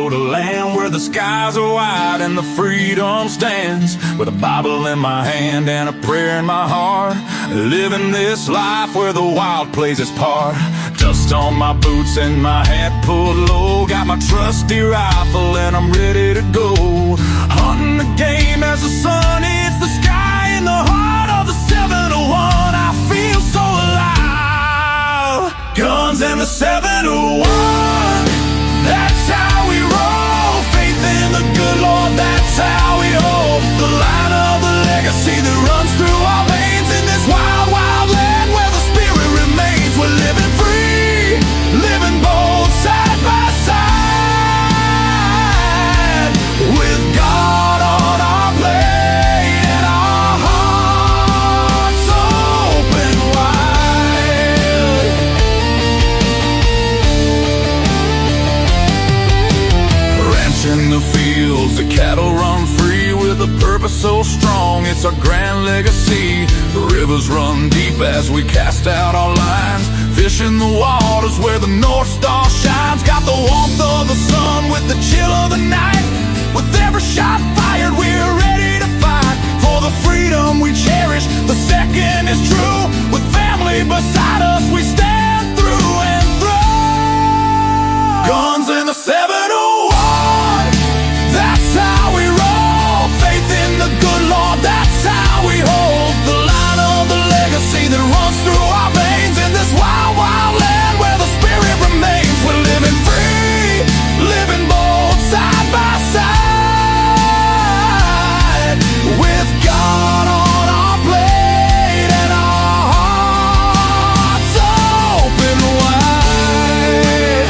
Dakota land where the skies are wide and the freedom stands. With a Bible in my hand and a prayer in my heart, living this life where the wild plays its part. Dust on my boots and my hat pulled low, got my trusty rifle and I'm ready to go. Hunting the game as the sun hits the sky in the heart of the 701. I feel so alive. Guns and the 701, that's how we roll. Faith in the good Lord, that's how we hold the line of the legacy that runs through our veins in this wild, wild land where the spirit remains. We're living free, living bold side by side, with God on our plate and our hearts open wide. Ranching the fields, the cattle run free with a purpose so strong, it's our grand legacy. The rivers run deep as we cast out our lines, fishing the waters where the North Star shines. Got the warmth of the sun with the chill of the night. With every shot fired, we're ready to fight for the freedom we cherish. The second is true. With family beside us, we stand through and through. Guns in the 701, that's how we roll. Faith in the good Lord, that's how we hold the line of the legacy that runs through our veins in this wild, wild land where the spirit remains. We're living free, living bold side by side, with God on our plate and our hearts open wide.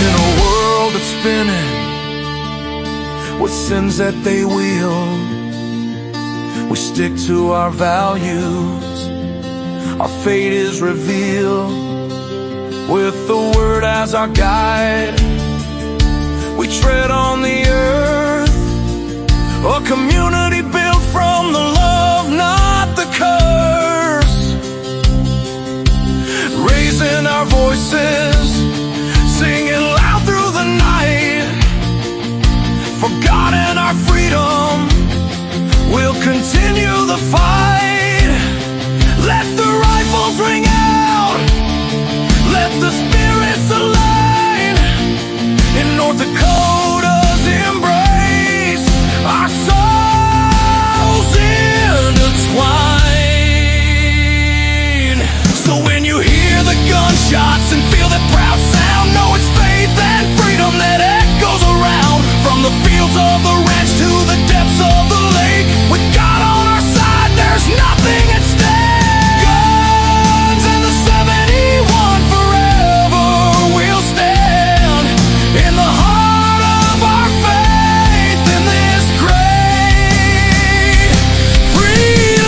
In a world that's spinning with sins that they wield, we stick to our values. Our fate is revealed with the word as our guide. We tread on the earth, a community built from the love, not the curse. Raising our voices, singing loud through the night, for God and our freedom, we'll continue the fight. Let the rifles ring out, let the spirits align. In North Dakota's embrace, our souls intertwine. So when you hear the gunshots and feel that proud sound, know it's faith and freedom that echoes around. From the fields of the ranch to the depths of the lake, with God on our side, there's nothing at stake. Guns and the 71, forever we'll stand in the heart of our faith in this great free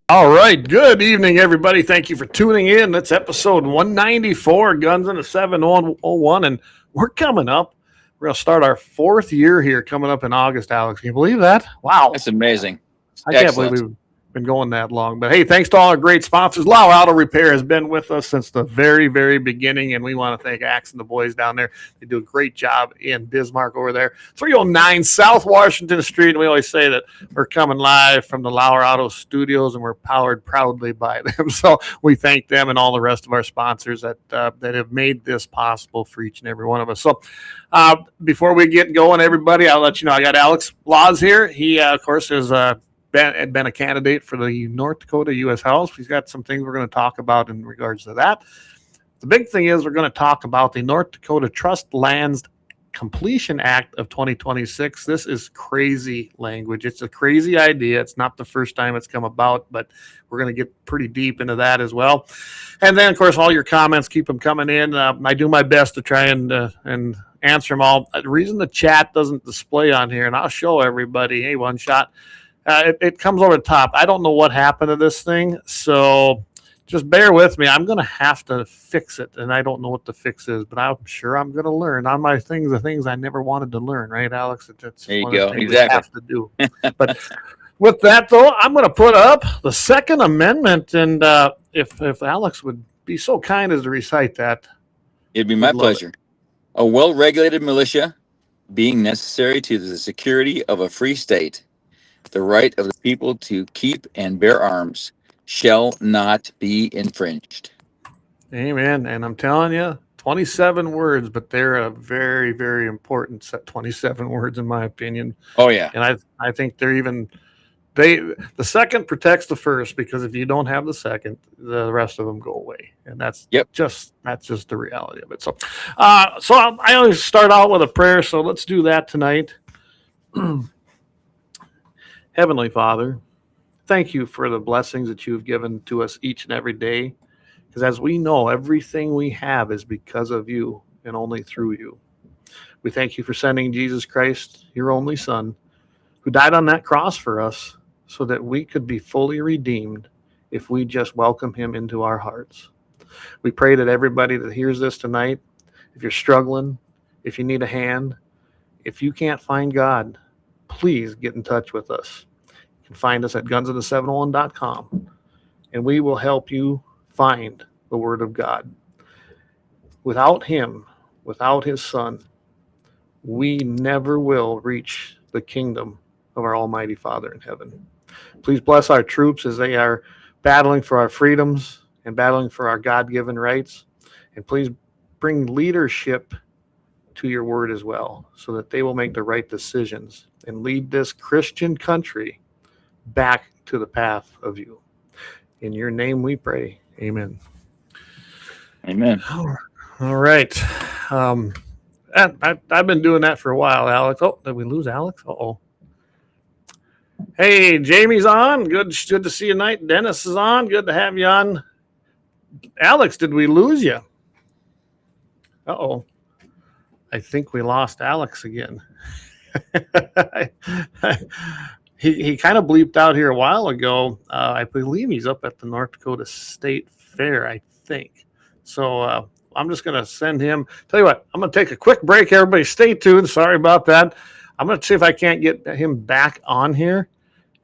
All right. Good evening, everybody. Thank you for tuning in. That's episode 194, Guns in the 701, and we're coming up. We're going to start our fourth year here coming up in August, Alex. Can you believe that? Wow. That's amazing. I can't believe we've been going that long. But, hey, thanks to all our great sponsors. LAUER Auto Repair has been with us since the very, very beginning, and we want to thank Axe and the boys down there. They do a great job in Bismarck over there. 309 South Washington Street, and we always say that we're coming live from the LAUER Auto Studios, and we're powered proudly by them. So we thank them and all the rest of our sponsors that have made this possible for each and every one of us. So before we get going, everybody, I'll let you know I got Alex Laws here. He, of course, is been a candidate for the North Dakota U.S. House. He's got some things we're going to talk about in regards to that. The big thing is we're going to talk about the North Dakota Trust Lands Completion Act of 2026. This is crazy language. It's a crazy idea. It's not the first time it's come about, but we're going to get pretty deep into that as well. And then, of course, all your comments, keep them coming in. I do my best to try and answer them all. The reason the chat doesn't display on here, and I'll show everybody, hey, one shot, it comes over the top. I don't know what happened to this thing, so just bear with me. I'm going to have to fix it, and I don't know what the fix is, but I'm sure I'm going to learn on my things, the things I never wanted to learn, right, Alex? That's there you one go. of the things Exactly. we have to do. But with that, though, I'm going to put up the Second Amendment, and if Alex would be so kind as to recite that. It'd be my pleasure. A well-regulated militia being necessary to the security of a free state, the right of the people to keep and bear arms shall not be infringed. Amen. And I'm telling you, 27 words, but they're a very, very important set. 27 words, in my opinion. Oh yeah. And I think the second protects the first, because if you don't have the second, the rest of them go away, and that's just the reality of it. So I always start out with a prayer. So let's do that tonight. Heavenly Father, thank you for the blessings that you've given to us each and every day, because as we know, everything we have is because of you and only through you. We thank you for sending Jesus Christ, your only Son, who died on that cross for us so that we could be fully redeemed if we just welcome him into our hearts. We pray that everybody that hears this tonight, if you're struggling, if you need a hand, if you can't find God, please get in touch with us. You can find us at gunsofthe701.com, and we will help you find the Word of God. Without him, without his Son, we never will reach the kingdom of our Almighty Father in heaven. Please bless our troops as they are battling for our freedoms and battling for our God-given rights. And please bring leadership to your word as well, so that they will make the right decisions and lead this Christian country back to the path of you. In your name we pray. Amen. Amen. All right. I've been doing that for a while, Alex. Oh, did we lose Alex? Uh-oh. Hey, Jamie's on. Good to see you tonight. Dennis is on. Good to have you on. Alex, did we lose you? Uh-oh. I think we lost Alex again. He kind of bleeped out here a while ago. I believe he's up at the North Dakota State Fair, I think. So I'm just going to send him. Tell you what, I'm going to take a quick break. Everybody stay tuned. Sorry about that. I'm going to see if I can't get him back on here.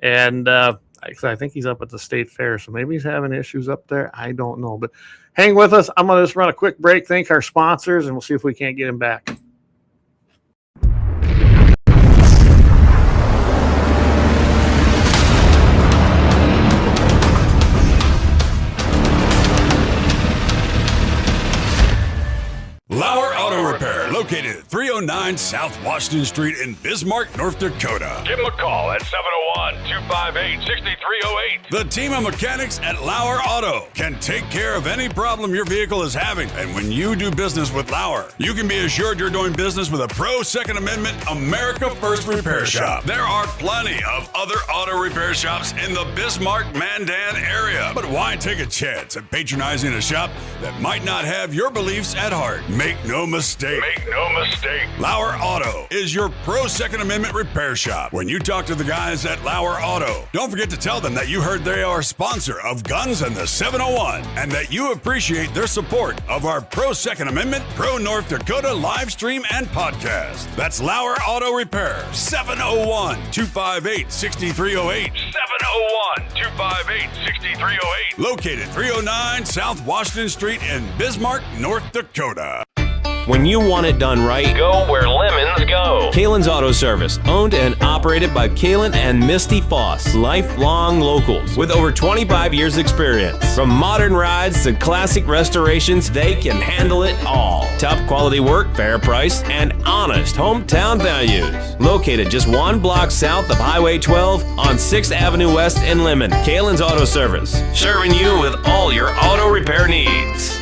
And I think he's up at the State Fair, so maybe he's having issues up there. I don't know. But hang with us. I'm going to just run a quick break, thank our sponsors, and we'll see if we can't get him back. LAUER Auto Repair, located at 309 South Washington Street in Bismarck, North Dakota. Give them a call at 701-258-6308. The team of mechanics at LAUER Auto can take care of any problem your vehicle is having. And when you do business with LAUER, you can be assured you're doing business with a pro Second Amendment America First repair shop. There are plenty of other auto repair shops in the Bismarck-Mandan area. But why take a chance at patronizing a shop that might not have your beliefs at heart? Make no mistake. LAUER Auto is your pro Second Amendment repair shop. When you talk to the guys at LAUER Auto, don't forget to tell them that you heard they are a sponsor of Guns and the 701 and that you appreciate their support of our pro Second Amendment, pro North Dakota live stream and podcast. That's LAUER Auto Repair, 701-258-6308. 701-258-6308. Located 309 South Washington Street in Bismarck, North Dakota. When you want it done right, go where lemons go. Kalon's Auto Service, owned and operated by Kalon and Misty Foss, lifelong locals with over 25 years experience. From modern rides to classic restorations, they can handle it all. Top quality work, fair price, and honest hometown values. Located just one block south of Highway 12 on 6th Avenue West in Lemmon. Kalon's Auto Service, serving you with all your auto repair needs.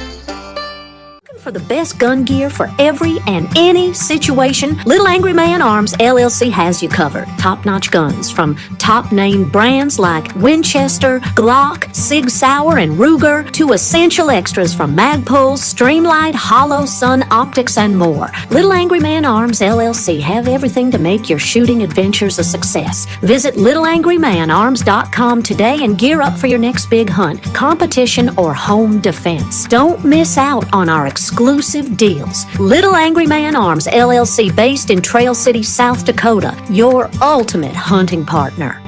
For the best gun gear for every and any situation, Little Angry Man Arms LLC has you covered. Top-notch guns from top-name brands like Winchester, Glock, Sig Sauer, and Ruger to essential extras from Magpul, Streamlight, Hollow, Sun Optics, and more. Little Angry Man Arms LLC have everything to make your shooting adventures a success. Visit littleangrymanarms.com today and gear up for your next big hunt, competition, or home defense. Don't miss out on our exclusive deals. Little Angry Man Arms LLC, based in Trail City, South Dakota, your ultimate hunting partner.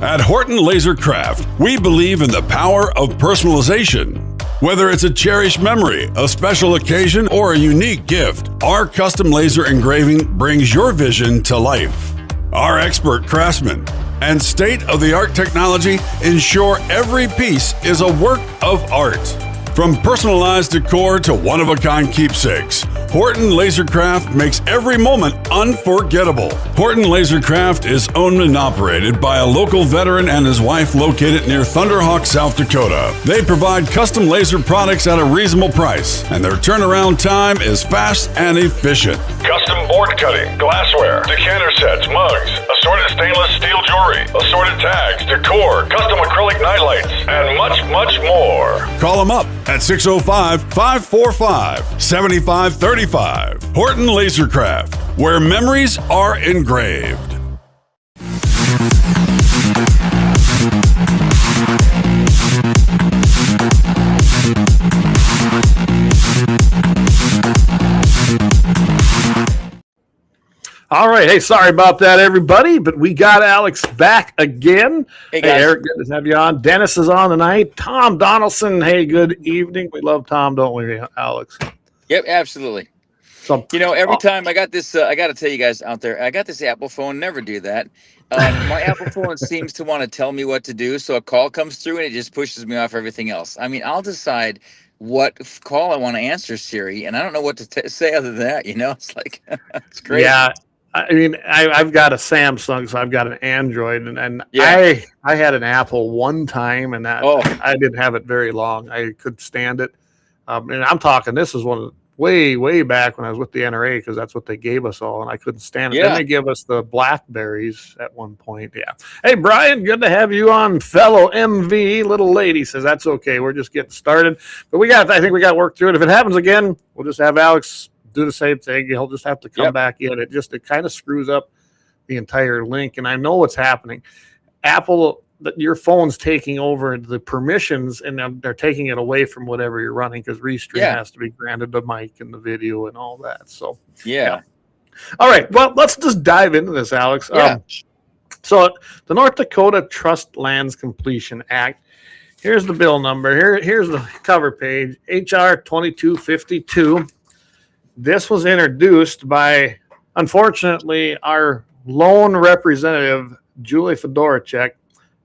At Horton LaserCraft, we believe in the power of personalization. Whether it's a cherished memory, a special occasion, or a unique gift, our custom laser engraving brings your vision to life. Our expert craftsmen and state-of-the-art technology ensure every piece is a work of art. From personalized decor to one-of-a-kind keepsakes, Horton LaserCraft makes every moment unforgettable. Horton LaserCraft is owned and operated by a local veteran and his wife located near Thunderhawk, South Dakota. They provide custom laser products at a reasonable price, and their turnaround time is fast and efficient. Custom board cutting, glassware, decanter sets, mugs, assorted stainless steel jewelry, assorted tags, decor, custom acrylic nightlights, and much, much more. Call them up at 605-545-7535. Horton LaserCraft, where memories are engraved. All right. Hey, sorry about that, everybody, but we got Alex back again. Hey, guys. Hey, Eric, good to have you on. Dennis is on tonight. Tom Donaldson. Hey, good evening. We love Tom, don't we, Alex? Yep, absolutely. So, Every time I got this, I got to tell you guys out there, I got this Apple phone. Never do that. My Apple phone seems to want to tell me what to do. So a call comes through and it just pushes me off everything else. I mean, I'll decide what call I want to answer, Siri, and I don't know what to say other than that. It's like, it's crazy. Yeah. I mean, I've got a Samsung, so I've got an Android, and Yeah. I had an Apple one time, and that I didn't have it very long. I could stand it. And I'm talking, this is one of the, way back when I was with the NRA, because that's what they gave us all, and I couldn't stand it. Yeah. Then they give us the Blackberries at one point. Yeah. Hey, Brian, good to have you on, fellow MV. Little lady says that's okay. We're just getting started, but I think we got to work through it. If it happens again, we'll just have Alex do the same thing. He'll just have to come back in. It kind of screws up the entire link, and I know what's happening. Apple, your phone's taking over the permissions, and they're taking it away from whatever you're running, because Restream has to be granted the mic and the video and all that. So yeah. All right, well, let's just dive into this, Alex. So the North Dakota Trust Lands Completion Act. Here's the bill number. Here's the cover page. HR 2252. This was introduced by, unfortunately, our lone representative, Julie Fedoracek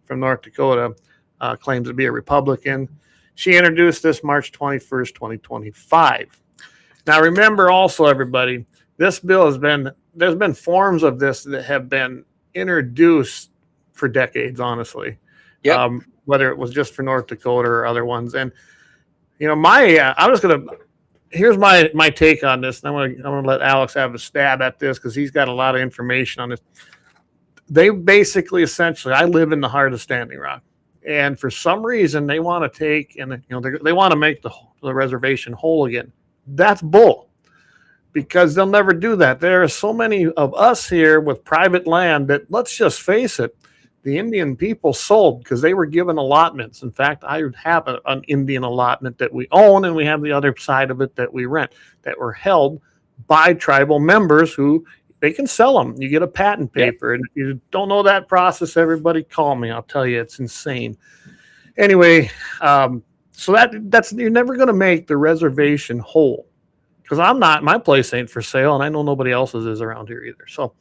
from North Dakota, claims to be a Republican. She introduced this March 21st, 2025. Now, remember also, everybody, this bill there's been forms of this that have been introduced for decades, honestly. Whether it was just for North Dakota or other ones. And, here's my take on this, and I'm gonna let Alex have a stab at this, because he's got a lot of information on this. They basically, essentially, I live in the heart of Standing Rock, and for some reason they want to take and they want to make the reservation whole again. That's bull, because they'll never do that. There are so many of us here with private land that, let's just face it, the Indian people sold because they were given allotments. In fact, I have an Indian allotment that we own, and we have the other side of it that we rent, that were held by tribal members who they can sell them. You get a patent paper. And if you don't know that process, everybody call me. I'll tell you, it's insane. Anyway, so that's you're never going to make the reservation whole, because my place ain't for sale, and I know nobody else's is around here either. So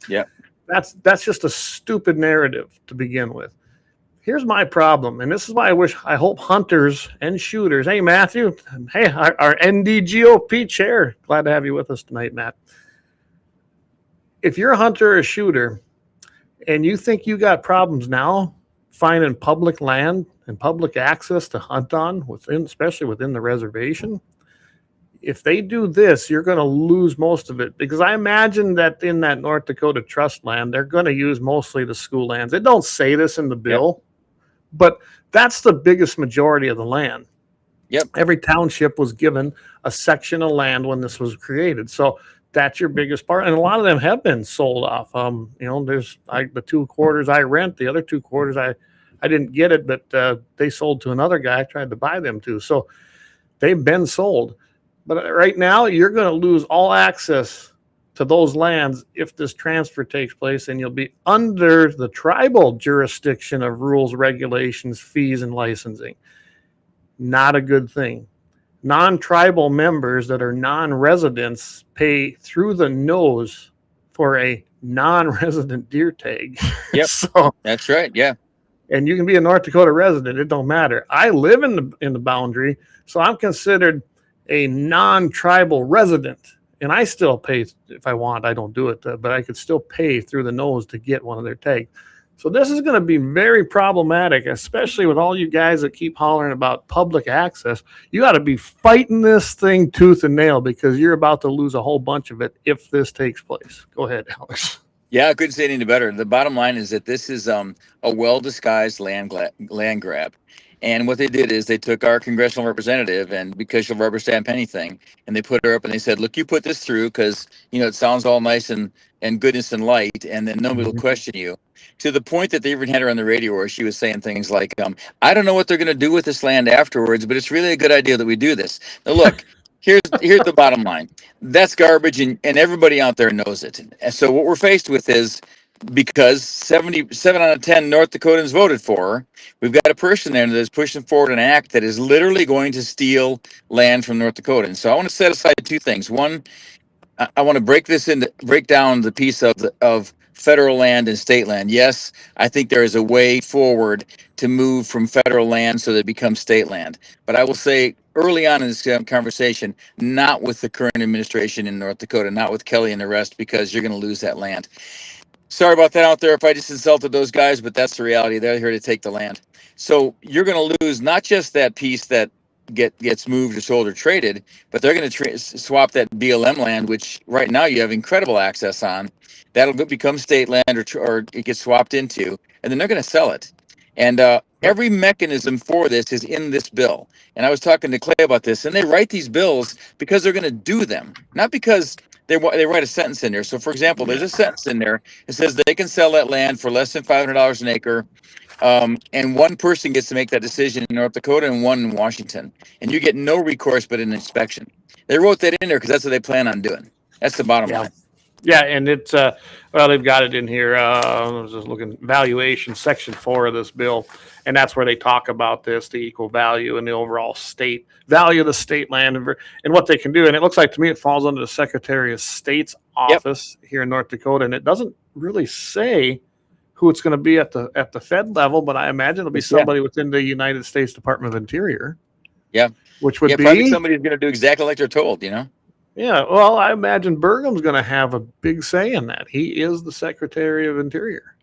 that's just a stupid narrative to begin with. Here's my problem, and this is why I hope hunters and shooters. Hey, Matthew. Hey, our NDGOP chair. Glad to have you with us tonight, Matt. If you're a hunter or a shooter and you think you got problems now, finding public land and public access to hunt on, especially within the reservation. If they do this, you're going to lose most of it, because I imagine that in that North Dakota trust land, they're going to use mostly the school lands. They don't say this in the bill, but that's the biggest majority of the land. Yep. Every township was given a section of land when this was created. So that's your biggest part. And a lot of them have been sold off. There's the 2 quarters I rent, the other 2 quarters I didn't get it, but they sold to another guy. I tried to buy them too. So they've been sold. But right now, you're going to lose all access to those lands if this transfer takes place, and you'll be under the tribal jurisdiction of rules, regulations, fees, and licensing. Not a good thing. Non-tribal members that are non-residents pay through the nose for a non-resident deer tag. Yep. So that's right. Yeah. And you can be a North Dakota resident. It don't matter. I live in the boundary, so I'm considered a non-tribal resident, and I still pay if I want. I don't do it, but I could still pay through the nose to get one of their tags. So this is going to be very problematic, especially with all you guys that keep hollering about public access. You got to be fighting this thing tooth and nail, because you're about to lose a whole bunch of it if this takes place. Go ahead, Alex. Yeah, I couldn't say any better. The bottom line is that this is a well-disguised land grab. And what they did is they took our congressional representative, and because she'll rubber stamp anything, and they put her up and they said, look, you put this through because, it sounds all nice and goodness and light, and then nobody will question you. To the point that they even had her on the radio where she was saying things like, I don't know what they're going to do with this land afterwards, but it's really a good idea that we do this. Now, look, here's the bottom line. That's garbage, and everybody out there knows it. And so what we're faced with is, because 77 out of 10 North Dakotans voted for her, we've got a person there that's pushing forward an act that is literally going to steal land from North Dakotans. So I want to set aside 2 things. One, I want to break down the piece of federal land and state land. Yes, I think there is a way forward to move from federal land so that it becomes state land. But I will say early on in this conversation, not with the current administration in North Dakota, not with Kelly and the rest, because you're going to lose that land. Sorry about that out there if I just insulted those guys, but that's the reality. They're here to take the land. So you're going to lose not just that piece that gets moved or sold or traded, but they're going to swap that BLM land, which right now you have incredible access on. That'll become state land or it gets swapped into, and then they're going to sell it. And every mechanism for this is in this bill. And I was talking to Clay about this, and they write these bills because they're going to do them, not because they write a sentence in there. So, for example, there's a sentence in there that says they can sell that land for less than $500 an acre, and one person gets to make that decision in North Dakota and one in Washington. And you get no recourse but an inspection. They wrote that in there because that's what they plan on doing. That's the bottom line. Yeah, and it's they've got it in here. I was just looking, valuation, section 4 of this bill, and that's where they talk about this, the equal value and the overall state value of the state land and what they can do. And it looks like to me it falls under the Secretary of State's office here in North Dakota, and it doesn't really say who it's going to be at the Fed level, but I imagine it'll be somebody within the United States Department of Interior. Yeah, which would be probably somebody's going to do exactly like they're told. Yeah, well, I imagine Burgum's going to have a big say in that. He is the Secretary of Interior.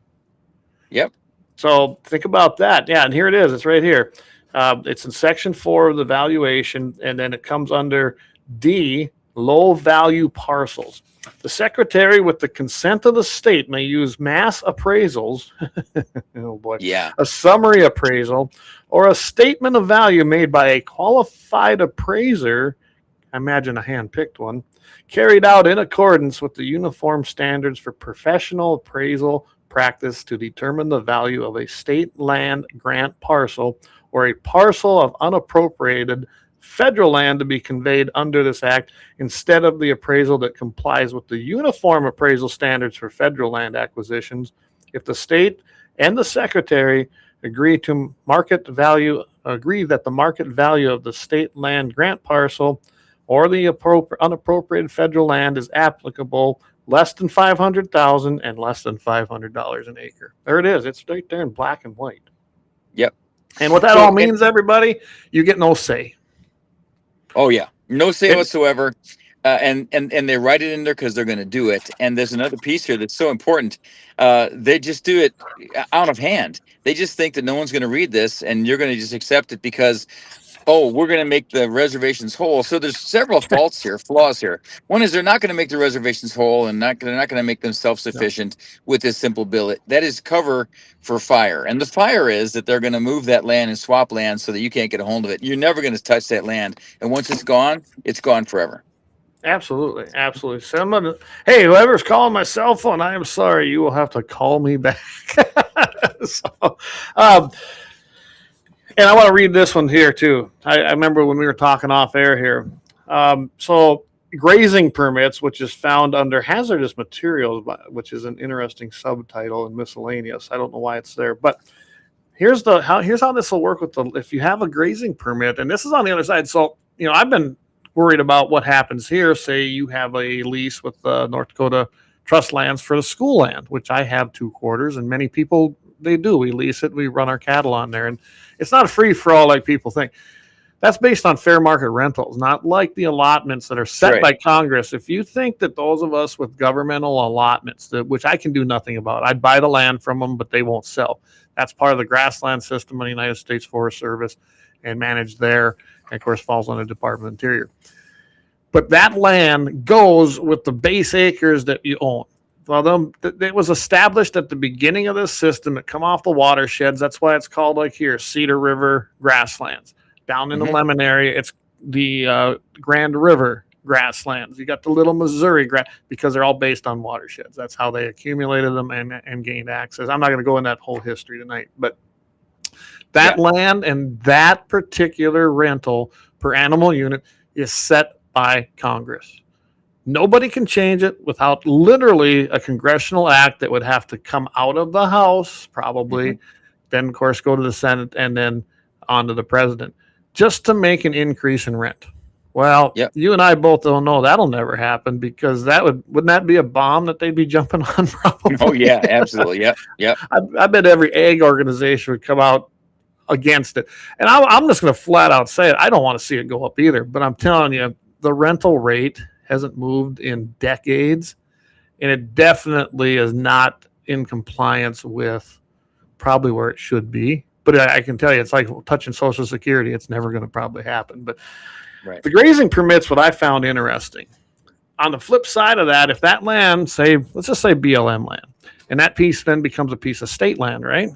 Yep. So think about that. Yeah, and here it is. It's right here. It's in section 4 of the valuation, and then it comes under D, low value parcels. The Secretary, with the consent of the state, may use mass appraisals, oh boy, a summary appraisal, or a statement of value made by a qualified appraiser, I imagine a hand-picked one, carried out in accordance with the uniform standards for professional appraisal practice to determine the value of a state land grant parcel or a parcel of unappropriated federal land to be conveyed under this act instead of the appraisal that complies with the uniform appraisal standards for federal land acquisitions. If the state and the Secretary agree that the market value of the state land grant parcel or the unappropriated federal land is applicable, less than $500,000 and less than $500 an acre. There it is. It's right there in black and white. Yep. And what that all means, everybody, you get no say. Oh, yeah. No say whatsoever. and they write it in there because they're going to do it. And there's another piece here that's so important. They just do it out of hand. They just think that no one's going to read this, and you're going to just accept it because, oh, we're going to make the reservations whole. So there's several flaws here. One is they're not going to make the reservations whole, and they're not going to make them self-sufficient with this simple bill. That is cover for fire. And the fire is that they're going to move that land and swap land so that you can't get a hold of it. You're never going to touch that land. And once it's gone forever. Absolutely. Someone, hey, whoever's calling my cell phone, I am sorry. You will have to call me back. So, and I want to read this one here too. I remember when we were talking off air here. So grazing permits, which is found under hazardous materials, which is an interesting subtitle in miscellaneous. I don't know why it's there, but here's how this will work with if you have a grazing permit, and this is on the other side. So, I've been worried about what happens here. Say you have a lease with North Dakota Trust Lands for the school land, which I have 2 quarters, and many people, they do. We lease it. We run our cattle on there, and it's not a free for all like people think. That's based on fair market rentals, not like the allotments that are set by Congress. If you think that those of us with governmental allotments, which I can do nothing about, I'd buy the land from them, but they won't sell. That's part of the grassland system of the United States Forest Service and managed there. And of course, falls on the Department of Interior. But that land goes with the base acres that you own. Well, it was established at the beginning of this system that come off the watersheds. That's why it's called, like here, Cedar River grasslands. Down in the Lemmon area, it's the Grand River grasslands. You got the Little Missouri because they're all based on watersheds. That's how they accumulated them and gained access. I'm not going to go in that whole history tonight, but that land and that particular rental per animal unit is set by Congress. Nobody can change it without literally a congressional act that would have to come out of the House, probably, then, of course, go to the Senate and then on to the president, just to make an increase in rent. Well, you and I both don't know that'll never happen because wouldn't that be a bomb that they'd be jumping on? Probably. Oh yeah, absolutely. Yep. I bet every ag organization would come out against it. And I'm just going to flat out say it. I don't want to see it go up either, but I'm telling you, the rental rate hasn't moved in decades, and it definitely is not in compliance with probably where it should be. But I can tell you, it's like touching Social Security. It's never going to probably happen. But the grazing permits, what I found interesting. On the flip side of that, if that land, let's just say BLM land, and that piece then becomes a piece of state land, right?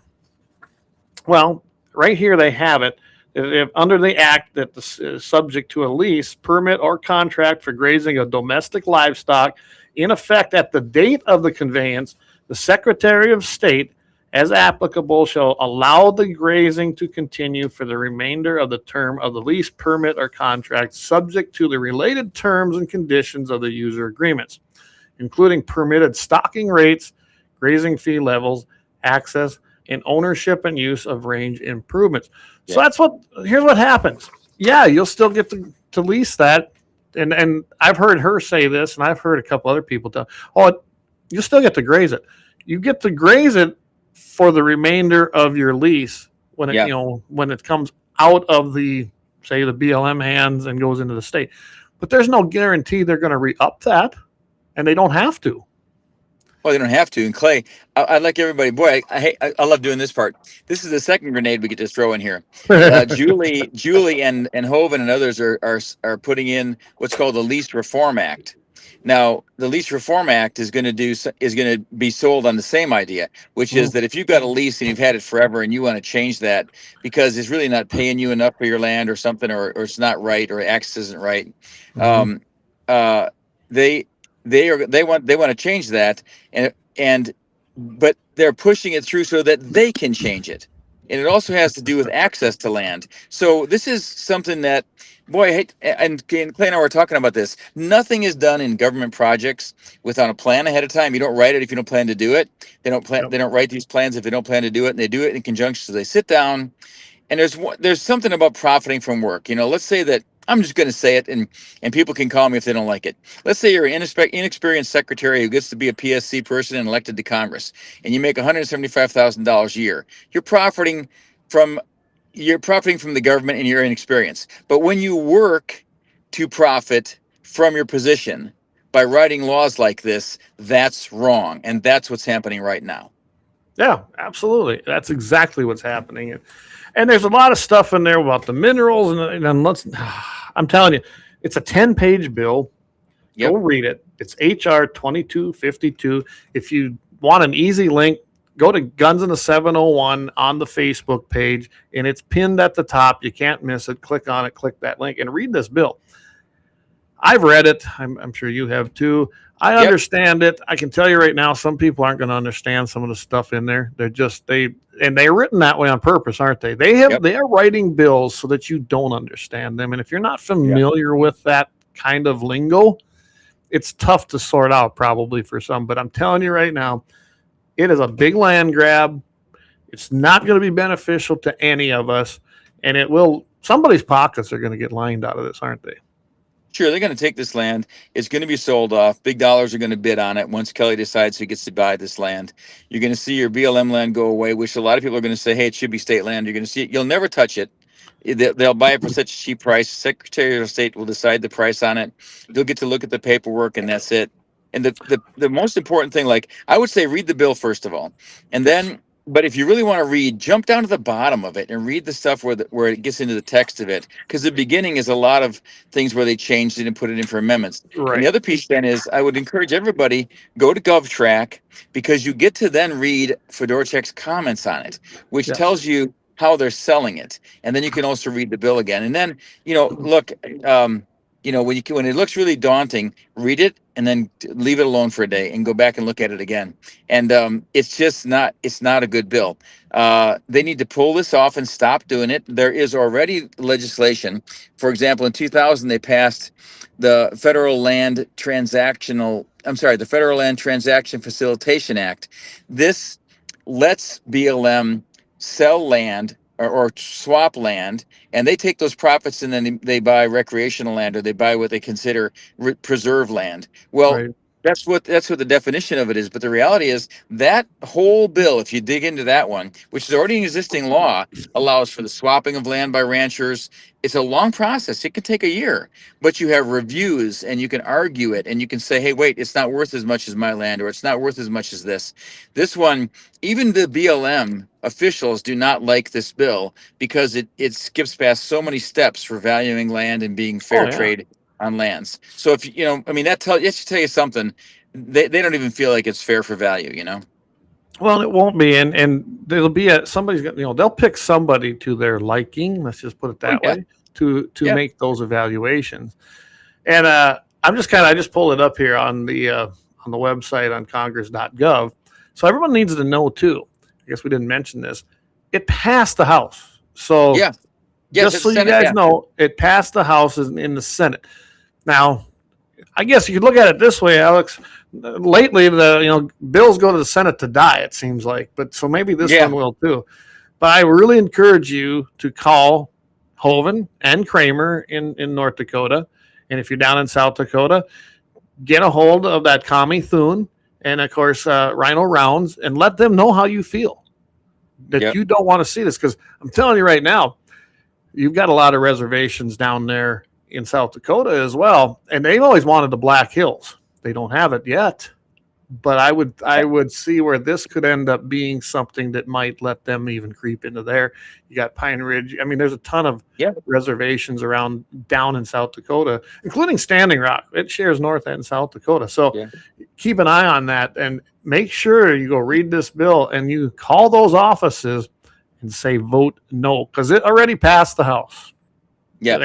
Well, right here they have it. If under the act that is subject to a lease, permit, or contract for grazing of domestic livestock in effect at the date of the conveyance, the Secretary of State, as applicable, shall allow the grazing to continue for the remainder of the term of the lease, permit, or contract, subject to the related terms and conditions of the user agreements, including permitted stocking rates, grazing fee levels, access, and ownership and use of range improvements. So here's what happens. Yeah, you'll still get to lease that. And I've heard her say this, and I've heard a couple other people tell, you still get to graze it. You get to graze it for the remainder of your lease when it comes out of the BLM hands and goes into the state. But there's no guarantee they're going to re-up that, and they don't have to. Well, they don't have to. And Clay, I'd like everybody. Boy, I love doing this part. This is the second grenade we get to throw in here. Julie, and Hoven and others are putting in what's called the Lease Reform Act. Now, the Lease Reform Act is going to be sold on the same idea, which is that if you've got a lease and you've had it forever and you want to change that because it's really not paying you enough for your land or something, or it's not right, or access isn't right, they want to change that, but they're pushing it through so that they can change it. And it also has to do with access to land. So this is something that, and Clay and I were talking about this. Nothing is done in government projects without a plan ahead of time. You don't write it if you don't plan to do it. They don't write these plans if they don't plan to do it, and they do it in conjunction. So they sit down, and there's something about profiting from work. Let's say that, I'm just going to say it, and people can call me if they don't like it. Let's say you're an inexperienced secretary who gets to be a PSC person and elected to Congress, and you make $175,000 a year. You're profiting from the government and your inexperience. But when you work to profit from your position by writing laws like this, that's wrong. And that's what's happening right now. Yeah, absolutely. That's exactly what's happening. And there's a lot of stuff in there about the minerals. And let's, I'm telling you, it's a 10-page bill. Yep. Go read it. It's HR 2252. If you want an easy link, go to Guns in the 701 on the Facebook page, and it's pinned at the top. You can't miss it. Click on it, click that link, and read this bill. I've read it. I'm sure you have too. I understand it. I can tell you right now, some people aren't going to understand some of the stuff in there. They're written that way on purpose, aren't they? They are writing bills so that you don't understand them. And if you're not familiar with that kind of lingo, it's tough to sort out probably for some. But I'm telling you right now, it is a big land grab. It's not going to be beneficial to any of us. And somebody's pockets are going to get lined out of this, aren't they? Sure, they're going to take this land. It's going to be sold off. Big dollars are going to bid on it once Kelly decides who gets to buy this land. You're going to see your BLM land go away, which a lot of people are going to say, hey, it should be state land. You're going to see it. You'll never touch it. They'll buy it for such a cheap price. Secretary of State will decide the price on it. They'll get to look at the paperwork, and that's it. And the most important thing, like I would say, read the bill first of all, and then. But if you really want to read, jump down to the bottom of it and read the stuff where it gets into the text of it. Because the beginning is a lot of things where they changed it and put it in for amendments. Right. And the other piece then is I would encourage everybody, go to GovTrack, because you get to then read Fedorchak's comments on it, which tells you how they're selling it. And then you can also read the bill again. And then, look, when it looks really daunting, read it and then leave it alone for a day and go back and look at it again. And it's not a good bill. They need to pull this off and stop doing it. There is already legislation. For example, in 2000, they passed the Federal Land Transaction Facilitation Act. This lets BLM sell land or swap land, and they take those profits and then they buy recreational land, or they buy what they consider preserve land. Well, that's what the definition of it is. But the reality is that whole bill, if you dig into that one, which is already an existing law, allows for the swapping of land by ranchers. It's a long process. It could take a year, but you have reviews and you can argue it and you can say, hey, wait, it's not worth as much as my land, or it's not worth as much as this. This one, even the BLM officials do not like this bill because it skips past so many steps for valuing land and being fair trade on lands. So if that should tell you something. They don't even feel like it's fair for value, Well, it won't be, and there'll be somebody's they'll pick somebody to their liking. Let's just put it that way to make those evaluations. And I just pulled it up here on the website on Congress.gov. So everyone needs to know too. I guess we didn't mention this. It passed the House. So just so you guys know, it passed the House in the Senate. Now, I guess you could look at it this way, Alex. Lately, the bills go to the Senate to die, it seems like. But so maybe this one will too. But I really encourage you to call Hoven and Kramer in North Dakota. And if you're down in South Dakota, get a hold of that Commie Thune and, of course, Rhino Rounds, and let them know how you feel. That you don't want to see this. Because I'm telling you right now, you've got a lot of reservations down there in South Dakota as well, and they've always wanted the Black Hills. They don't have it yet, but I would see where this could end up being something that might let them even creep into there. You got Pine Ridge. I mean, there's a ton of reservations around down in South Dakota, including Standing Rock. It shares North and South Dakota. So keep an eye on that and make sure you go read this bill and you call those offices and say vote no, because it already passed the House. Yeah,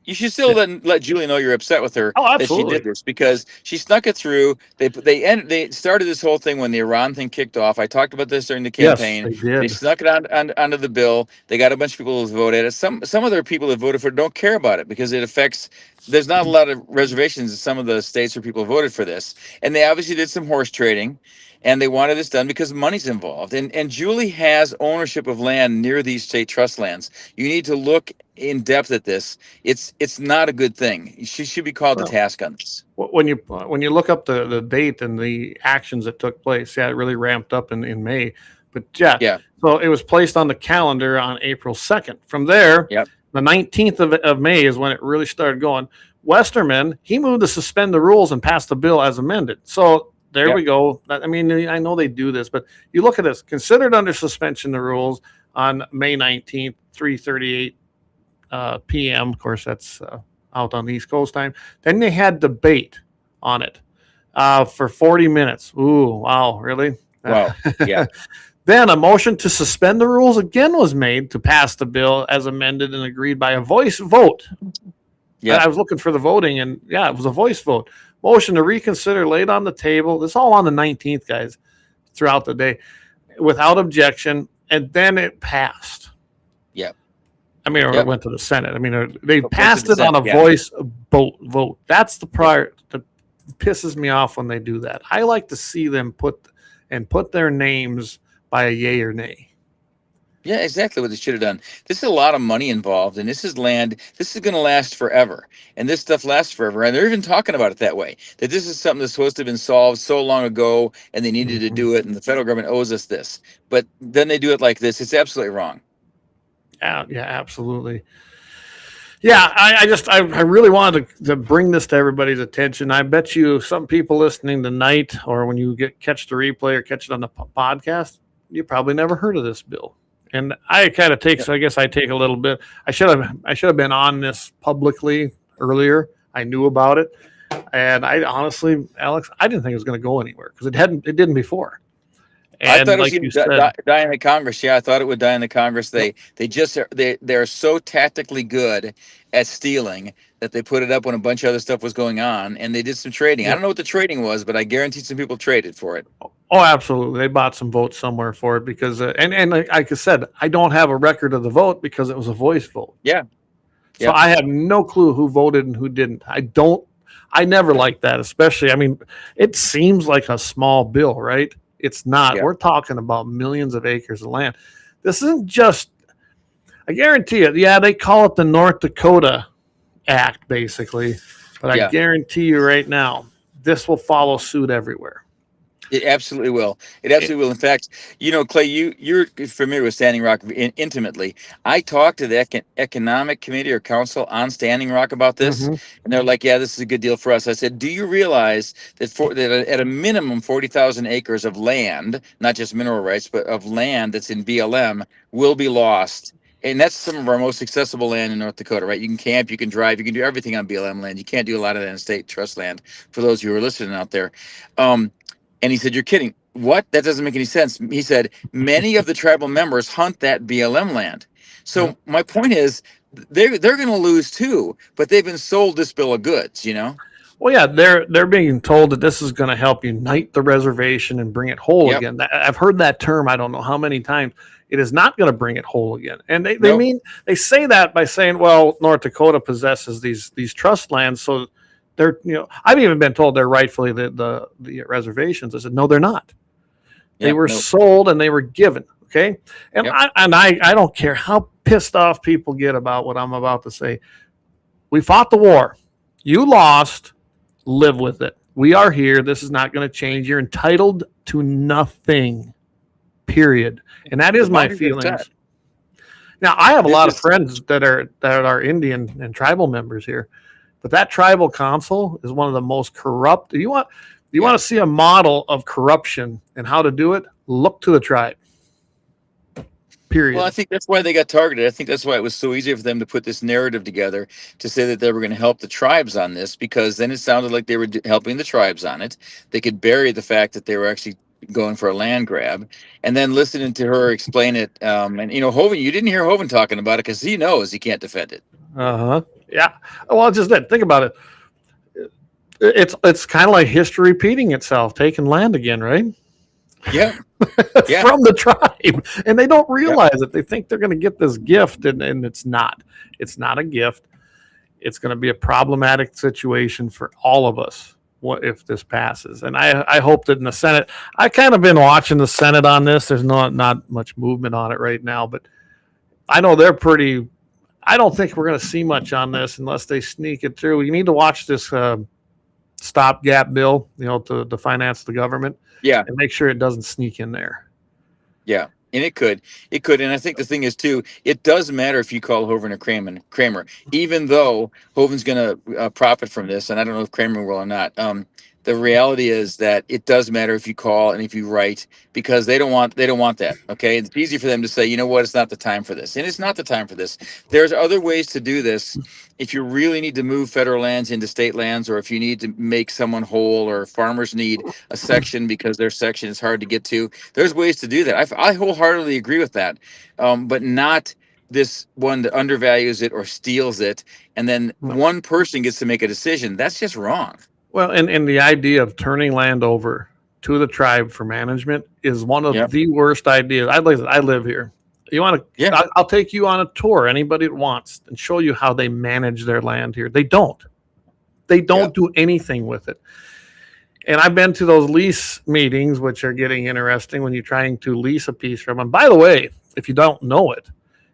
you should still let Julie know you're upset with her that she did this, because she snuck it through. They started this whole thing when the Iran thing kicked off. I talked about this during the campaign. Yes, they snuck it onto the bill. They got a bunch of people who voted it. Some other people that voted for it don't care about it because it affects. There's not a lot of reservations in some of the states where people voted for this, and they obviously did some horse trading. And they wanted this done because money's involved. And Julie has ownership of land near these state trust lands. You need to look in depth at this. It's not a good thing. She should be called to task on this. When you look up the date and the actions that took place, it really ramped up in May. But so it was placed on the calendar on April 2nd. From there, the 19th of May is when it really started going. Westerman, he moved to suspend the rules and pass the bill as amended. So there we go. I mean, I know they do this, but you look at this. Considered under suspension the rules on May 19th, 3:38 p.m. Of course, that's out on the East Coast time. Then they had debate on it for 40 minutes. Ooh, wow, really? Wow. Yeah. Then a motion to suspend the rules again was made to pass the bill as amended and agreed by a voice vote. Yeah. I was looking for the voting, and it was a voice vote. Motion to reconsider laid on the table. This is all on the 19th, guys, throughout the day, without objection, and then it passed. Yep. I mean, it went to the Senate. I mean, they passed it on a voice vote. That's the part that pisses me off when they do that. I like to see them put their names by a yay or nay. Yeah, exactly what they should have done. This is a lot of money involved, and this is land. This is going to last forever, and this stuff lasts forever. And they're even talking about it that way, that this is something that's supposed to have been solved so long ago, and they needed to do it, and the federal government owes us this. But then they do it like this. It's absolutely wrong. Yeah, absolutely. Yeah, I really wanted to bring this to everybody's attention. I bet you some people listening tonight, or when you catch the replay or catch it on the podcast, you probably never heard of this bill. And I kind of take, so I guess I take a little bit. I should have been on this publicly earlier. I knew about it, and I honestly, Alex, I didn't think it was going to go anywhere because it didn't before. And I thought like it was die in the Congress. Yeah, I thought it would die in the Congress. They're so tactically good at stealing that they put it up when a bunch of other stuff was going on, and they did some trading. I don't know what the trading was, but I guarantee some people traded for it. Oh, absolutely. They bought some votes somewhere for it because, and like I said, I don't have a record of the vote because it was a voice vote. Yeah. So I have no clue who voted and who didn't. I never liked that, especially, I mean, it seems like a small bill, right? It's not. Yeah. We're talking about millions of acres of land. This isn't just, I guarantee it. Yeah, they call it the North Dakota Act, basically. But I guarantee you right now, this will follow suit everywhere. It absolutely will. It absolutely will. In fact, you know, Clay, you're familiar with Standing Rock intimately. I talked to the Economic Committee or Council on Standing Rock about this, and they're like, "Yeah, this is a good deal for us." I said, "Do you realize that at a minimum 40,000 acres of land, not just mineral rights, but of land that's in BLM, will be lost?" And that's some of our most accessible land in North Dakota, right? You can camp, you can drive, you can do everything on BLM land. You can't do a lot of that in state trust land, for those who are listening out there. And he said, "You're kidding. What? That doesn't make any sense." He said, "Many of the tribal members hunt that BLM land." So my point is, they're going to lose too, but they've been sold this bill of goods, you know? Well, yeah, they're being told that this is going to help unite the reservation and bring it whole again. I've heard that term, I don't know how many times. It is not going to bring it whole again. And they say that by saying, well, North Dakota possesses these trust lands, so they're, you know, I've even been told they're rightfully the reservations. I said, no, they're not. They were sold and they were given. Okay. And I don't care how pissed off people get about what I'm about to say. We fought the war. You lost. Live with it. We are here. This is not going to change. You're entitled to nothing, period. And that is my feelings. Now, I have a lot of friends that are Indian and tribal members here. But that tribal council is one of the most corrupt. You want to see a model of corruption and how to do it? Look to the tribe. Period. Well, I think that's why they got targeted. I think that's why it was so easy for them to put this narrative together to say that they were going to help the tribes on this, because then it sounded like they were helping the tribes on it. They could bury the fact that they were actually going for a land grab, and then listening to her explain it. And you know, Hoven, you didn't hear Hoven talking about it because he knows he can't defend it. Yeah. Well, just that. Think about it. It's kind of like history repeating itself, taking land again, right? Yeah. From the tribe, and they don't realize it. They think they're going to get this gift, and it's not. It's not a gift. It's going to be a problematic situation for all of us. What if this passes? And I hope that in the Senate, I kind of been watching the Senate on this. There's not much movement on it right now, but I know they're pretty. I don't think we're going to see much on this unless they sneak it through. You need to watch this stopgap bill, you know, to finance the government. Yeah. And make sure it doesn't sneak in there. Yeah. And it could, and I think the thing is too, it does matter if you call Hovind or Kramer, even though Hovind's going to profit from this, and I don't know if Kramer will or not. The reality is that it does matter if you call and if you write, because they don't want that. Okay, it's easy for them to say, you know what, it's not the time for this, and it's not the time for this. There's other ways to do this. If you really need to move federal lands into state lands, or if you need to make someone whole, or farmers need a section because their section is hard to get to, there's ways to do that. I wholeheartedly agree with that, but not this one that undervalues it or steals it, and then one person gets to make a decision. That's just wrong. Well, and the idea of turning land over to the tribe for management is one of the worst ideas. I live here. You want to? Yeah. I'll take you on a tour. Anybody that wants, and show you how they manage their land here. They don't. They don't do anything with it. And I've been to those lease meetings, which are getting interesting when you're trying to lease a piece from them. By the way, if you don't know it,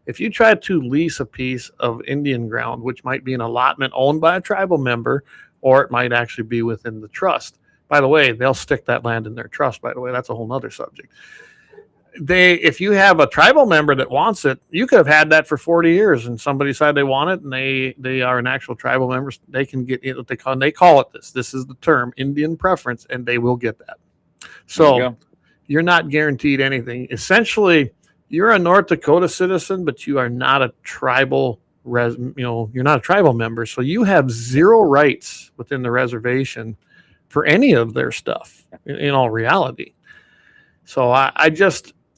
if you try to lease a piece of Indian ground, which might be an allotment owned by a tribal member, or it might actually be within the trust. By the way, they'll stick that land in their trust. By the way, that's a whole nother subject. If you have a tribal member that wants it, you could have had that for 40 years, and somebody decided they want it, and they are an actual tribal member. They can get what they call, and they call it this. This is the term, Indian preference, and they will get that. So you're not guaranteed anything. Essentially, you're a North Dakota citizen, but you are not a tribal you're not a tribal member, so you have zero rights within the reservation for any of their stuff in all reality. So I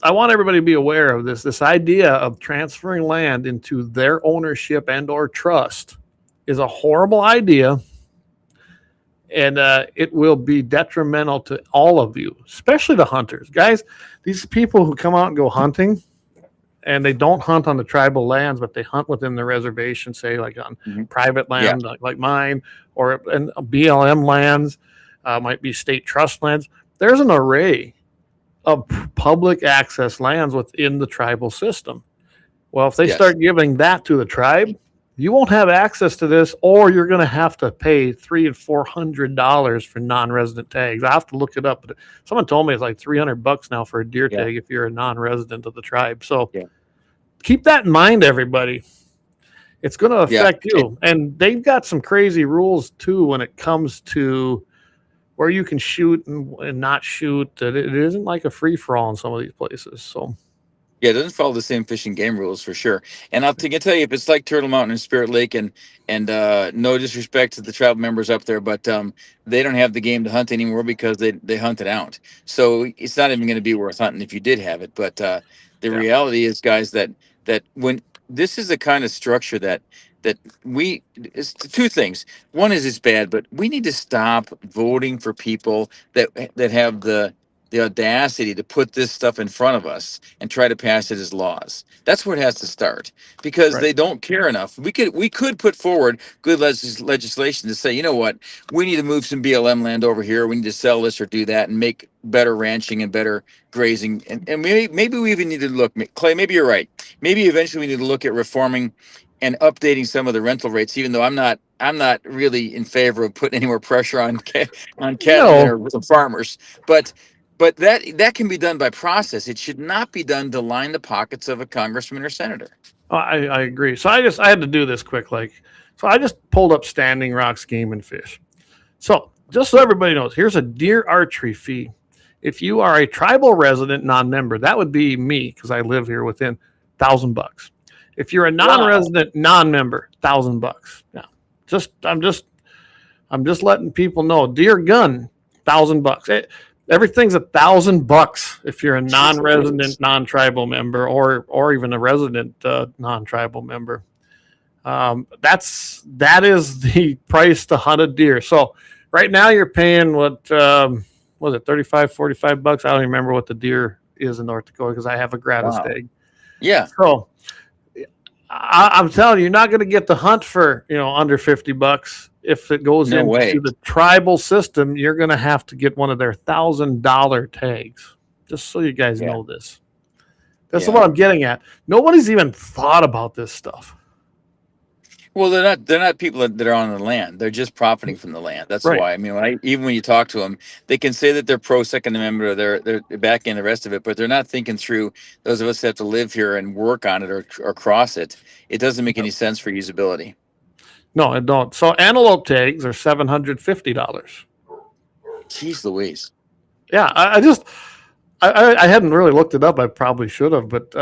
want everybody to be aware of this idea of transferring land into their ownership and or trust is a horrible idea, and it will be detrimental to all of you, especially the hunters. Guys, these people who come out and go hunting, and they don't hunt on the tribal lands, but they hunt within the reservation, say like on private land, like mine, or and BLM lands, might be state trust lands. There's an array of public access lands within the tribal system. Well, if they start giving that to the tribe, you won't have access to this, or you're going to have to pay $300 and $400 for non-resident tags. I have to look it up, but someone told me it's like $300 now for a deer tag if you're a non-resident of the tribe. So keep that in mind, everybody. It's going to affect you. And they've got some crazy rules too when it comes to where you can shoot and not shoot. It isn't like a free-for-all in some of these places. So. Yeah, it doesn't follow the same fish and game rules for sure. And I can tell you, if it's like Turtle Mountain and Spirit Lake, and no disrespect to the tribal members up there, but they don't have the game to hunt anymore because they hunt it out. So it's not even going to be worth hunting if you did have it. But the reality is, guys, that when this is the kind of structure that it's two things. One is it's bad, but we need to stop voting for people that have the audacity to put this stuff in front of us and try to pass it as laws. That's where it has to start, because they don't care enough. We could put forward good legislation to say, you know what, we need to move some BLM land over here. We need to sell this or do that and make better ranching and better grazing. And maybe we even need to look, Clay, maybe you're right. Maybe eventually we need to look at reforming and updating some of the rental rates, even though I'm not really in favor of putting any more pressure on cattle or farmers. But that can be done by process. It should not be done to line the pockets of a congressman or senator. I agree. So I had to do this quick. So I just pulled up Standing Rock's Game and Fish. So just so everybody knows, here's a deer archery fee. If you are a tribal resident non-member, that would be me, because I live here, within $1,000. If you're a non-resident non-member, $1,000. Now, I'm just letting people know. Deer gun, $1,000. Everything's $1,000 if you're a non-resident, non-tribal member, or even a resident non-tribal member. That is the price to hunt a deer. So right now you're paying what was it, $35, $45? I don't even remember what the deer is in North Dakota, because I have a gratis tag. Yeah. So I'm telling you, you're not going to get the hunt for under $50. If it goes into the tribal system, you're going to have to get one of their $1,000 tags. Just so you guys know this. That's what I'm getting at. Nobody's even thought about this stuff. Well, they're not people that are on the land. They're just profiting from the land. That's Right. why. I mean, even when you talk to them, they can say that they're pro Second Amendment or they're backing the rest of it, but they're not thinking through those of us that have to live here and work on it or cross it. It doesn't make any sense for usability. No, it don't. So antelope tags are $750. Jeez Louise. Yeah, I hadn't really looked it up. I probably should have, but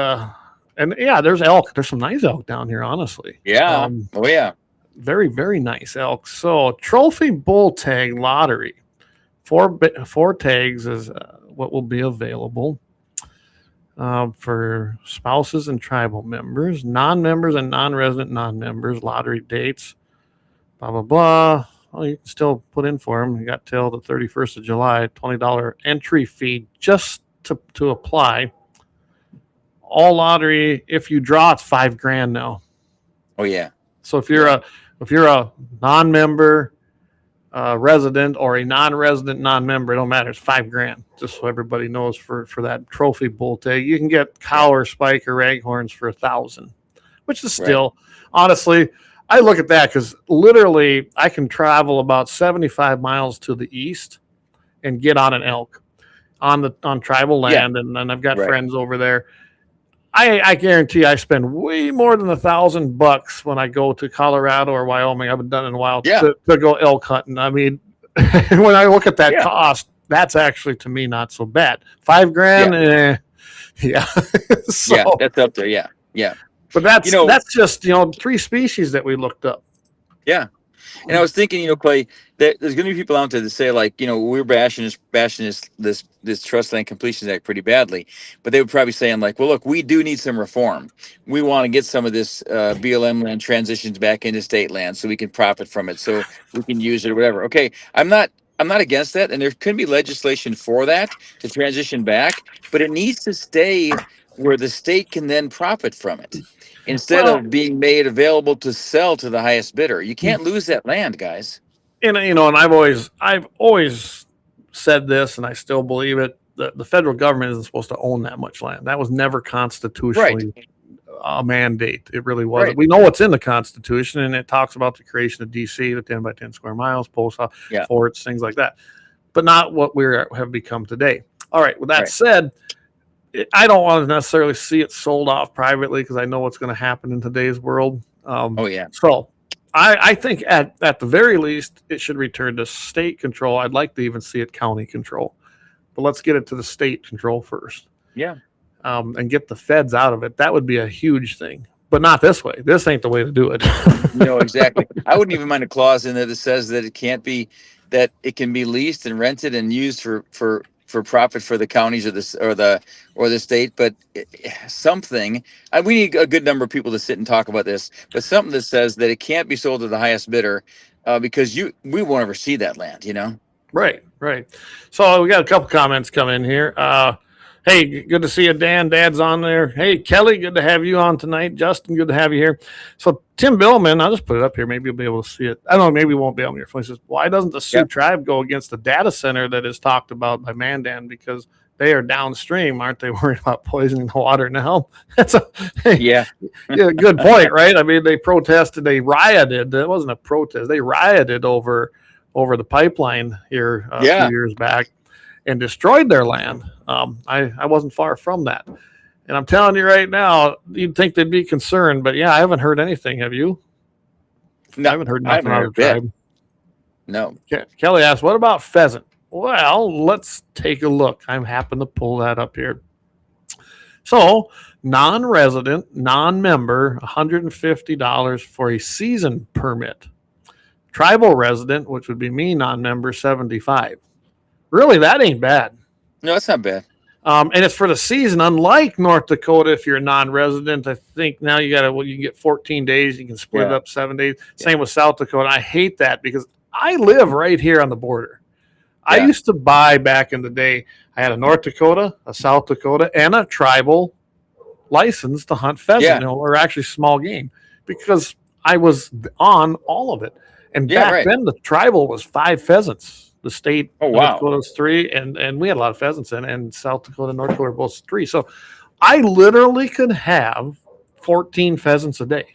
and yeah, there's elk. There's some nice elk down here, honestly. Yeah. Oh yeah. Very, very nice elk. So trophy bull tag lottery, four tags is what will be available for spouses and tribal members, non-members and non-resident non-members. Lottery dates, blah blah blah. Well, you can still put in for them. You got till the 31st of July. $20 entry fee just to apply. All lottery. If you draw, it's $5,000 now. Oh yeah. So if you're a non-member resident or a non-resident non-member, it don't matter. It's $5,000. Just so everybody knows for that trophy bull tag, you can get cow or spike or raghorns for $1,000, which is still honestly. I look at that because literally I can travel about 75 miles to the east and get on an elk on tribal land, and I've got friends over there. I guarantee I spend way more than $1,000 when I go to Colorado or Wyoming. I haven't done it in a while to go elk hunting. I mean, when I look at that cost, that's actually to me not so bad. $5,000, so, that's up there. Yeah. But that's just 3 species that we looked up. Yeah. And I was thinking, Clay, that there's going to be people out there that say, like, we're bashing this Trust Land Completions Act pretty badly, but they would probably saying, like, well, look, we do need some reform. We want to get some of this BLM land transitions back into state land so we can profit from it, so we can use it or whatever. Okay, I'm not against that, and there could be legislation for that to transition back, but it needs to stay where the state can then profit from it, instead of being made available to sell to the highest bidder. You can't lose that land, guys. And and I've always said this, and I still believe it. The federal government isn't supposed to own that much land. That was never constitutionally a mandate. It really wasn't. Right. We know what's in the Constitution, and it talks about the creation of DC, the 10 by 10 square miles, post forts, things like that, but not what we have become today. All right. With that said, I don't want to necessarily see it sold off privately because I know what's going to happen in today's world. So I think at the very least, it should return to state control. I'd like to even see it county control, but let's get it to the state control first. Yeah. And get the feds out of it. That would be a huge thing, but not this way. This ain't the way to do it. Exactly. I wouldn't even mind a clause in there that says that it can be leased and rented and used for profit for the counties or the state, but something. We need a good number of people to sit and talk about this, but something that says that it can't be sold to the highest bidder, because we won't ever see that land. Right. So we got a couple comments come in here. Hey, good to see you, Dan. Dad's on there. Hey, Kelly, good to have you on tonight. Justin, good to have you here. So Tim Billman, I'll just put it up here. Maybe you'll be able to see it. I don't know. Maybe you won't be able to hear. He says, why doesn't the Sioux tribe go against the data center that is talked about by Mandan? Because they are downstream. Aren't they worried about poisoning the water now? That's good point, right? I mean, they protested. They rioted. That wasn't a protest. They rioted over the pipeline here a few years back and destroyed their land. I wasn't far from that. And I'm telling you right now, you'd think they'd be concerned, but I haven't heard anything. Have you? No, I haven't heard nothing out of the tribe. No. Kelly asked, what about pheasant? Well, let's take a look. I'm happen to pull that up here. So non-resident, non-member, $150 for a season permit. Tribal resident, which would be me, non-member, $75. Really, that ain't bad. No, it's not bad. And it's for the season. Unlike North Dakota, if you're a non-resident, I think now you can get 14 days. You can split it up 7 days. Same with South Dakota. I hate that because I live right here on the border. I used to buy back in the day. I had a North Dakota, a South Dakota, and a tribal license to hunt pheasant, or actually small game, because I was on all of it. And back then, the tribal was 5 pheasants. The state, North Dakota was 3, and we had a lot of pheasants in, and South Dakota and North Dakota were both 3. So I literally could have 14 pheasants a day.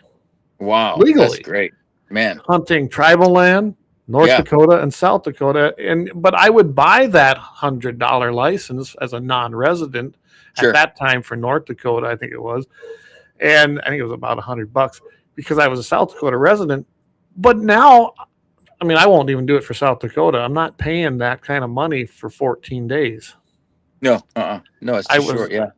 Wow. legally. That's great. Man. Hunting tribal land, North Dakota and South Dakota. But I would buy that $100 license as a non-resident at that time for North Dakota, I think it was. And I think it was about $100 because I was a South Dakota resident. But now, I mean, I won't even do it for South Dakota. I'm not paying that kind of money for 14 days. No, no, it's too short. Yeah.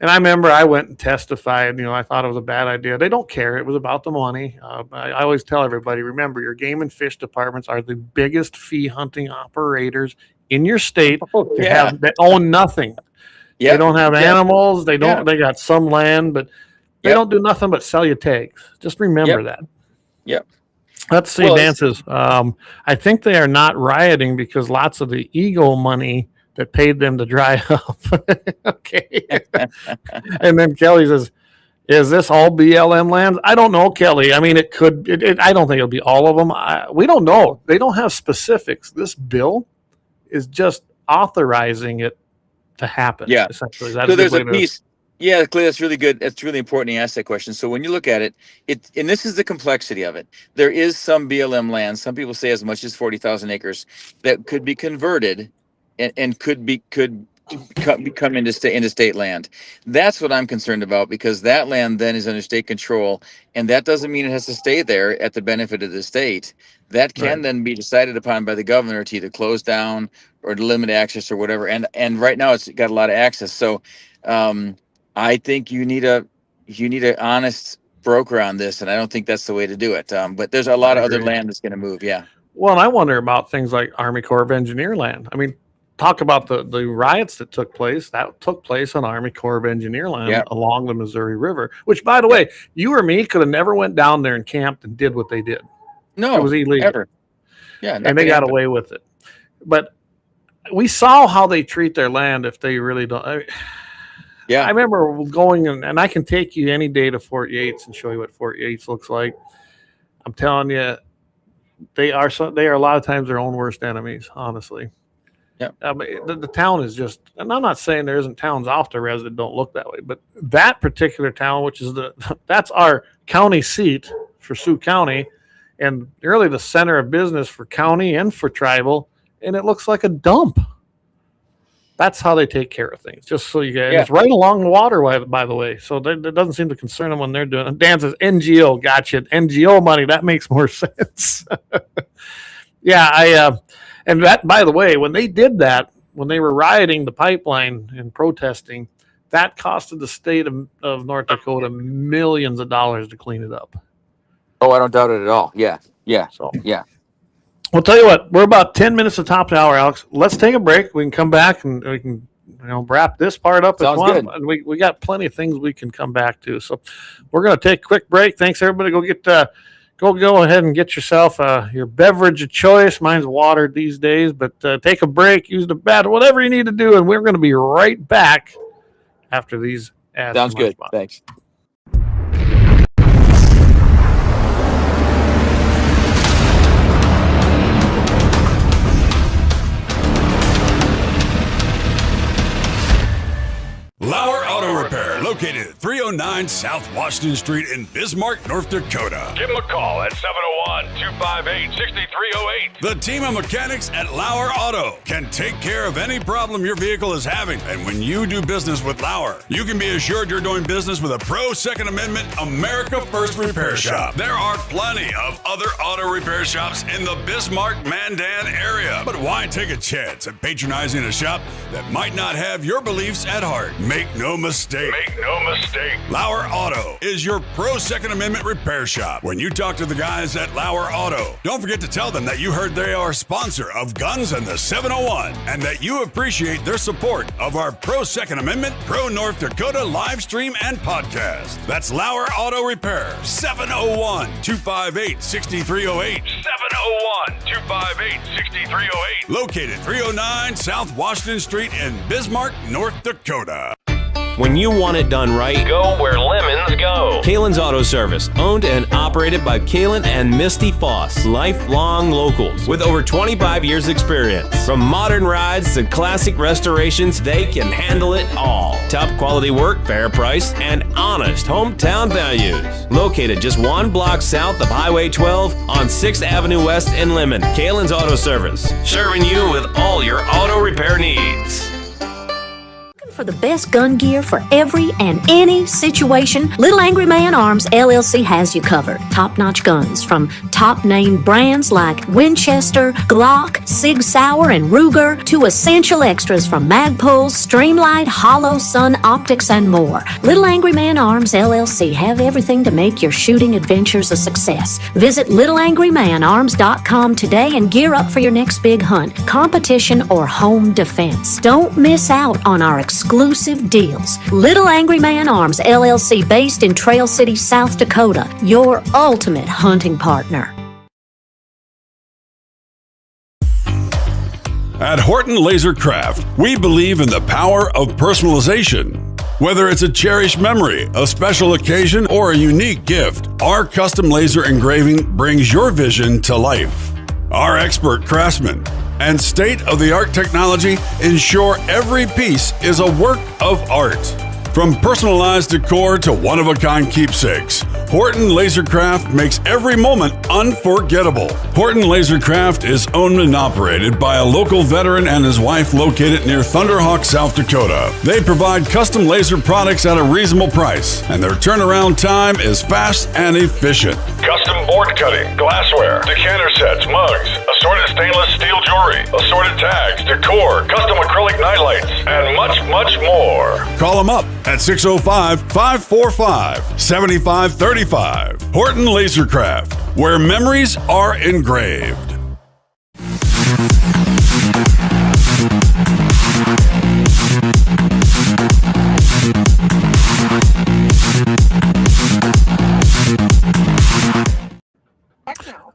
And I remember I went and testified. You know, I thought it was a bad idea. They don't care. It was about the money. I always tell everybody, remember, your game and fish departments are the biggest fee hunting operators in your state. They own nothing. They don't have animals. They don't. They got some land, but they don't do nothing but sell you tags. Just remember that. Yep. Let's see, dances. I think they are not rioting because lots of the ego money that paid them to dry up. Okay. And then Kelly says, is this all BLM lands? I don't know, Kelly. I mean, it could. I don't think it'll be all of them. We don't know. They don't have specifics. This bill is just authorizing it to happen. Yeah. Essentially. So there's a piece. Yeah, Clay, that's really good. That's really important you ask that question. So when you look at it, and this is the complexity of it. There is some BLM land. Some people say as much as 40,000 acres that could be converted and could become into state land. That's what I'm concerned about, because that land then is under state control, and that doesn't mean it has to stay there at the benefit of the state. That can then be decided upon by the governor to either close down or to limit access or whatever. And right now it's got a lot of access. So I think you need an honest broker on this, and I don't think that's the way to do it. But there's a lot of other land that's going to move. Yeah. Well, and I wonder about things like Army Corps of Engineer land. I mean, talk about the riots that took place. That took place on Army Corps of Engineer land along the Missouri River, which, by the way, you or me could have never went down there and camped and did what they did. No, it was illegal. Ever. Yeah, and they got away with it. But we saw how they treat their land if they really don't. I remember going and I can take you any day to Fort Yates and show you what Fort Yates looks like. I'm telling you, they are a lot of times their own worst enemies, honestly. Yeah. The town is just, and I'm not saying there isn't towns off the res that don't look that way, but that particular town, which is that's our county seat for Sioux County, and really the center of business for county and for tribal, and it looks like a dump. That's how they take care of things. Just so you guys, it's right along the waterway, by the way. So that doesn't seem to concern them when they're doing it. Dan says NGO, gotcha. NGO money, that makes more sense. And that, by the way, when they did that, when they were rioting the pipeline and protesting, that costed the state of North Dakota millions of dollars to clean it up. Oh, I don't doubt it at all. Yeah. So, We'll tell you what, we're about 10 minutes to top of the hour, Alex. Let's take a break. We can come back and we can wrap this part up. Sounds good. And we got plenty of things we can come back to. So we're going to take a quick break. Thanks, everybody. Go ahead and get yourself your beverage of choice. Mine's water these days, but take a break, use the bathroom, whatever you need to do, and we're going to be right back after these ads. Sounds good. Thanks. LAUER Auto Repair, located at 309 South Washington Street in Bismarck, North Dakota. Give them a call at 701-258-6308. The team of mechanics at LAUER Auto can take care of any problem your vehicle is having. And when you do business with LAUER, you can be assured you're doing business with a pro Second Amendment America First repair shop. There are plenty of other auto repair shops in the Bismarck-Mandan area. But why take a chance at patronizing a shop that might not have your beliefs at heart? Make no mistake. LAUER Auto is your pro Second Amendment repair shop. When you talk to the guys at LAUER Auto, don't forget to tell them that you heard they are a sponsor of Guns and the 701 and that you appreciate their support of our pro Second Amendment, pro North Dakota live stream and podcast. That's LAUER Auto Repair, 701-258-6308. 701-258-6308. Located 309 South Washington Street in Bismarck, North Dakota. When you want it done right, Go where lemons go. Kalon's Auto Service, owned and operated by Kalon and Misty Foss, lifelong locals with over 25 years experience. From modern rides to classic restorations, they can handle it all. Top quality work, fair price, and honest hometown values. Located just 1 block south of Highway 12 on 6th Avenue West in Lemmon. Kalon's Auto Service, serving you with all your auto repair needs. For the best gun gear for every and any situation, Little Angry Man Arms LLC has you covered. Top-notch guns from top-name brands like Winchester, Glock, Sig Sauer, and Ruger to essential extras from Magpul, Streamlight, Hollow, Sun Optics, and more. Little Angry Man Arms LLC have everything to make your shooting adventures a success. Visit littleangrymanarms.com today and gear up for your next big hunt, competition, or home defense. Don't miss out on our exclusive deals. Little Angry Man Arms LLC, based in Trail City, South Dakota, your ultimate hunting partner. At Horton LaserCraft, we believe in the power of personalization. Whether it's a cherished memory, a special occasion, or a unique gift, our custom laser engraving brings your vision to life. Our expert craftsmen and state-of-the-art technology ensure every piece is a work of art. From personalized decor to one-of-a-kind keepsakes, Horton LaserCraft makes every moment unforgettable. Horton LaserCraft is owned and operated by a local veteran and his wife located near Thunderhawk, South Dakota. They provide custom laser products at a reasonable price, and their turnaround time is fast and efficient. Custom board cutting, glassware, decanter sets, mugs, assorted stainless steel jewelry, assorted tags, decor, custom acrylic nightlights, and much, much more. Call them up at 605-545-7535. Horton LaserCraft, where memories are engraved.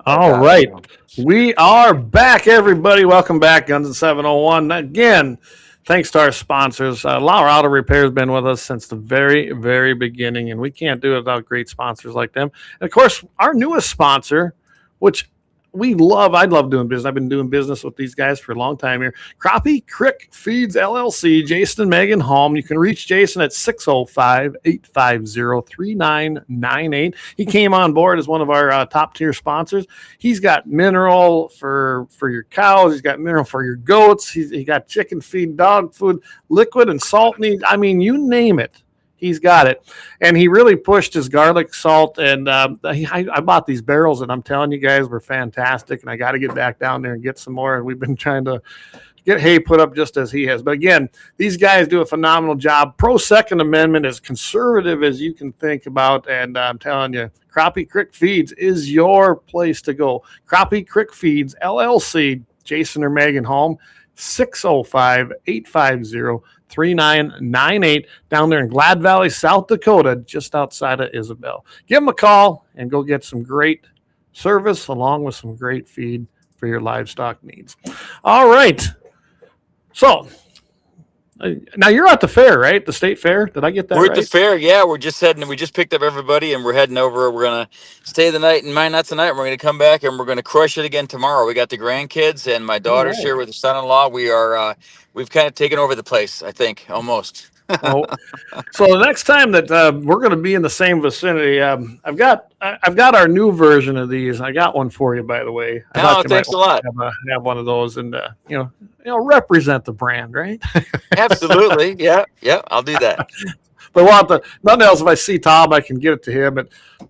All right. We are back, everybody. Welcome back, Guns 701. Again, thanks to our sponsors. Lauer Auto Repair has been with us since the very, very beginning, and we can't do it without great sponsors like them. And, of course, our newest sponsor, which we love. I love doing business. I've been doing business with these guys for a long time here. Crappie Crick Feeds LLC, Jason and Megan Holm. You can reach Jason at 605-850-3998. He came on board as one of our top tier sponsors. He's got mineral for your cows. He's got mineral for your goats. He got chicken feed, dog food, liquid and salt needs. I mean, you name it. He's got it. And he really pushed his garlic salt. And I bought these barrels, and I'm telling you guys, were fantastic. And I got to get back down there and get some more. And we've been trying to get hay put up just as he has. But again, these guys do a phenomenal job. Pro Second Amendment, as conservative as you can think about. And I'm telling you, Crappie Crick Feeds is your place to go. Crappie Crick Feeds, LLC, Jason or Megan Holm, 605-850-3998 down there in Glad Valley, South Dakota, just outside of Isabel. Give them a call and go get some great service along with some great feed for your livestock needs. All right. So now you're at the fair, right? The state fair. Did I get that right? We're at the fair. Yeah, we're just heading. We just picked up everybody, and we're heading over. We're going to stay the night in Minot tonight. We're going to come back, and we're going to crush it again tomorrow. We got the grandkids, and my daughter's here with the son-in-law. We've kind of taken over the place, I think, almost. So the next time that we're going to be in the same vicinity, I've got our new version of these. I got one for you, by the way. Thanks a lot. Have one of those, and represent the brand, right? Absolutely, yeah, I'll do that. But nothing else. If I see Tom, I can give it to him. But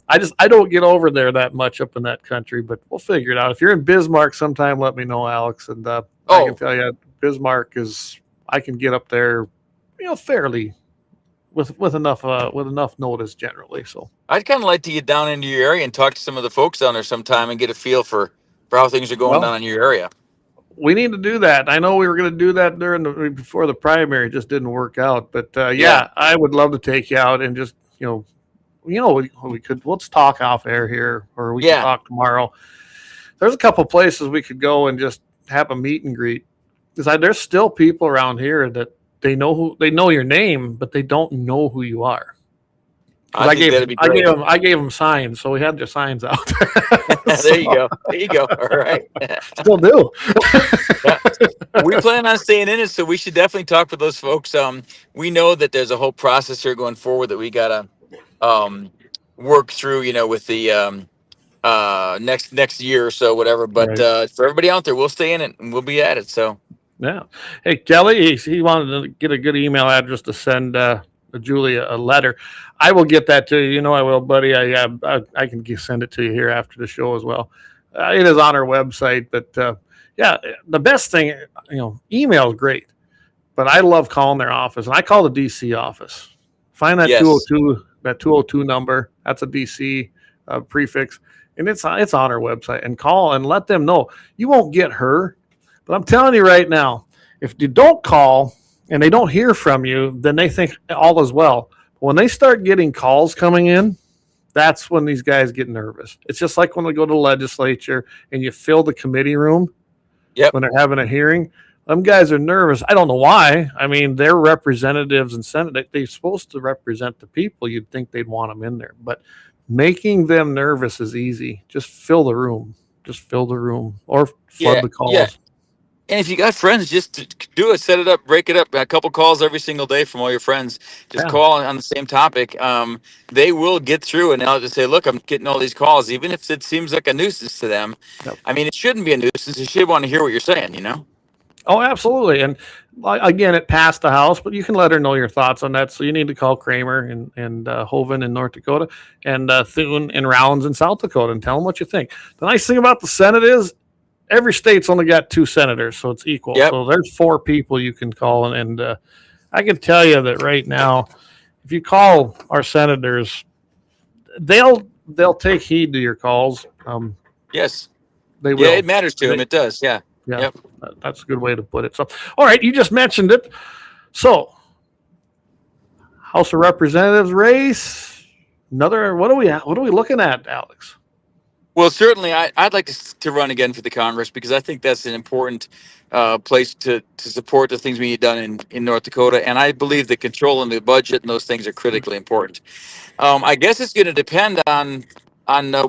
I don't get over there that much up in that country. But we'll figure it out. If you're in Bismarck sometime, let me know, Alex. And I can tell you, Bismarck is. I can get up there, fairly with enough notice generally. So I'd kind of like to get down into your area and talk to some of the folks down there sometime and get a feel for how things are going down in your area. We need to do that. I know we were going to do that before the primary, it just didn't work out. But yeah, I would love to take you out and just we could. Let's talk off air here, or we can talk tomorrow. There's a couple places we could go and just have a meet and greet, because there's still people around here that they know your name, but they don't know who you are. I think that'd be great. I gave them signs, so we had their signs out. There you go. There you go. All right. Still do. Yeah. We plan on staying in it, so we should definitely talk with those folks. We know that there's a whole process here going forward that we gotta work through, with the next year or so, whatever. But for everybody out there, we'll stay in it and we'll be at it. So yeah. Hey, Kelly, he wanted to get a good email address to send Julia a letter. I will get that to you. I will, buddy. I can send it to you here after the show as well. It is on our website, but the best thing, email is great, but I love calling their office, and I call the DC office. Find that 202 number. That's a DC prefix, and it's on our website. And call and let them know. You won't get her, but I'm telling you right now, if you don't call and they don't hear from you, then they think all is well. When they start getting calls coming in, that's when these guys get nervous. It's just like when we go to the legislature and you fill the committee room when they're having a hearing. Them guys are nervous. I don't know why. I mean, they're representatives and Senate. They're supposed to represent the people. You'd think they'd want them in there. But making them nervous is easy. Just fill the room. Or flood the calls. Yeah. And if you got friends, just do it, set it up, break it up. A couple calls every single day from all your friends. Just call on the same topic. They will get through, and they'll just say, look, I'm getting all these calls, even if it seems like a nuisance to them. Yep. I mean, it shouldn't be a nuisance. They should want to hear what you're saying, Oh, absolutely. And again, it passed the House, but you can let her know your thoughts on that. So you need to call Kramer and Hoven in North Dakota and Thune and Rounds in South Dakota and tell them what you think. The nice thing about the Senate is every state's only got 2 senators, so it's equal. Yep. So there's 4 people you can call. And I can tell you that right now, if you call our senators, they'll take heed to your calls. Yes. They will. Yeah, it matters to them. It does. Yeah. Yeah, yep. That's a good way to put it. So, all right, you just mentioned it. So, House of Representatives race. What are we looking at, Alex? Well, certainly, I'd like to run again for the Congress because I think that's an important place to support the things we need done in North Dakota, and I believe that controlling the budget and those things are critically important. I guess it's going to depend on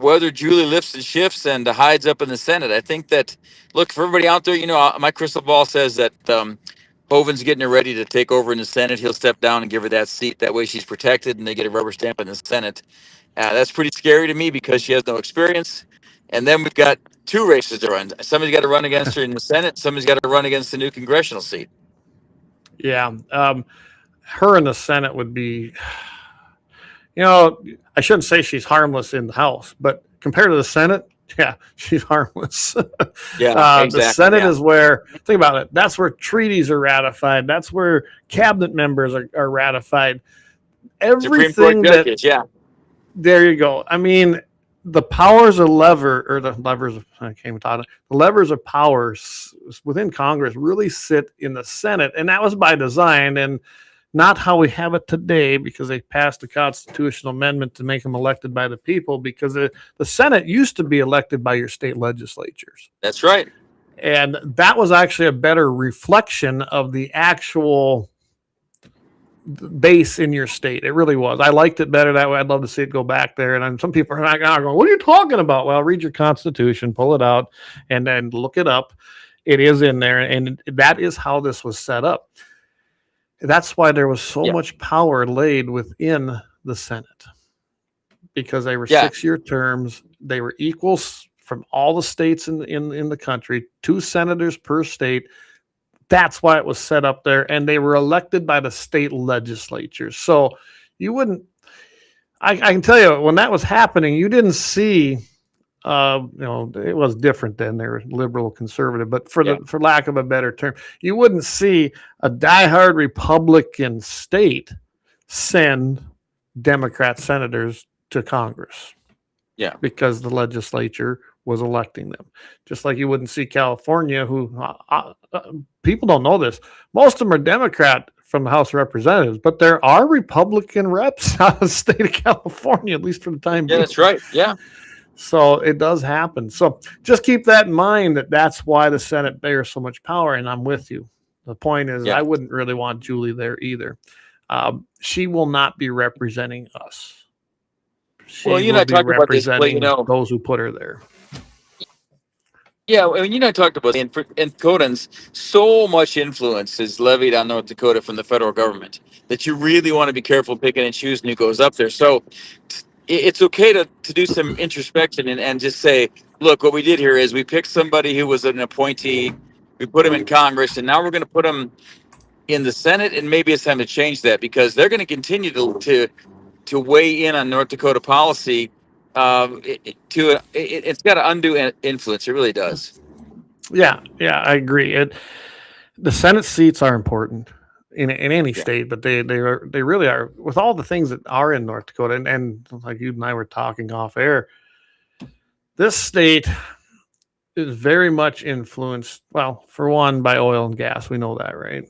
whether Julie lifts and shifts and hides up in the Senate. I think that, look, for everybody out there, my crystal ball says that Hoven's getting her ready to take over in the Senate. He'll step down and give her that seat. That way she's protected and they get a rubber stamp in the Senate. That's pretty scary to me because she has no experience. And then we've got 2 races to run. Somebody's got to run against her in the Senate. Somebody's got to run against the new congressional seat. Yeah. Her in the Senate would be... I shouldn't say she's harmless in the House, but compared to the Senate, she's harmless. Exactly. The Senate is where, think about it, that's where treaties are ratified. That's where cabinet members are ratified. Everything there you go. I mean, the powers of the levers of power within Congress really sit in the Senate, and that was by design and not how we have it today, because they passed a constitutional amendment to make them elected by the people, because the Senate used to be elected by your state legislatures. That's right. And that was actually a better reflection of the actual base in your state. It really was. I liked it better that way. I'd love to see it go back there. And some people are not going, what are you talking about? Well, read your Constitution, pull it out, and then look it up. It is in there. And that is how this was set up. That's why there was so much power laid within the Senate, because they were 6-year terms. They were equals from all the states in the country, 2 senators per state. That's why it was set up there, and they were elected by the state legislatures. So you wouldn't. I can tell you, when that was happening, you didn't see. It was different then. They were liberal, conservative, but for lack of a better term, you wouldn't see a diehard Republican state send Democrat senators to Congress. Yeah, because the legislature was electing them. Just like you wouldn't see California, who people don't know this. Most of them are Democrat from the House of Representatives, but there are Republican reps out of the state of California, at least for the time being. Yeah, that's right. Yeah. So it does happen. So just keep that in mind, that's why the Senate bears so much power. And I'm with you. The point is, Yeah. I wouldn't really want Julie there either. She will not be representing us. She Well, you and will I be talked about this, but representing those who put her there. yeah, I mean, you and I talked about in Dakotans, so much influence is levied on North Dakota from the federal government that you really want to be careful picking and choosing who goes up there. So it's okay to do some introspection and just say, look, what we did here is we picked somebody who was an appointee, we put him in Congress, and now we're going to put him in the Senate, and maybe it's time to change that because they're going to continue to weigh in on North Dakota policy. It's got an undue influence. It really does. Yeah, I agree. The Senate seats are important in any state, but they really are, with all the things that are in North Dakota, and like you and I were talking off air. This state is very much influenced. Well, for one, by oil and gas. We know that, right?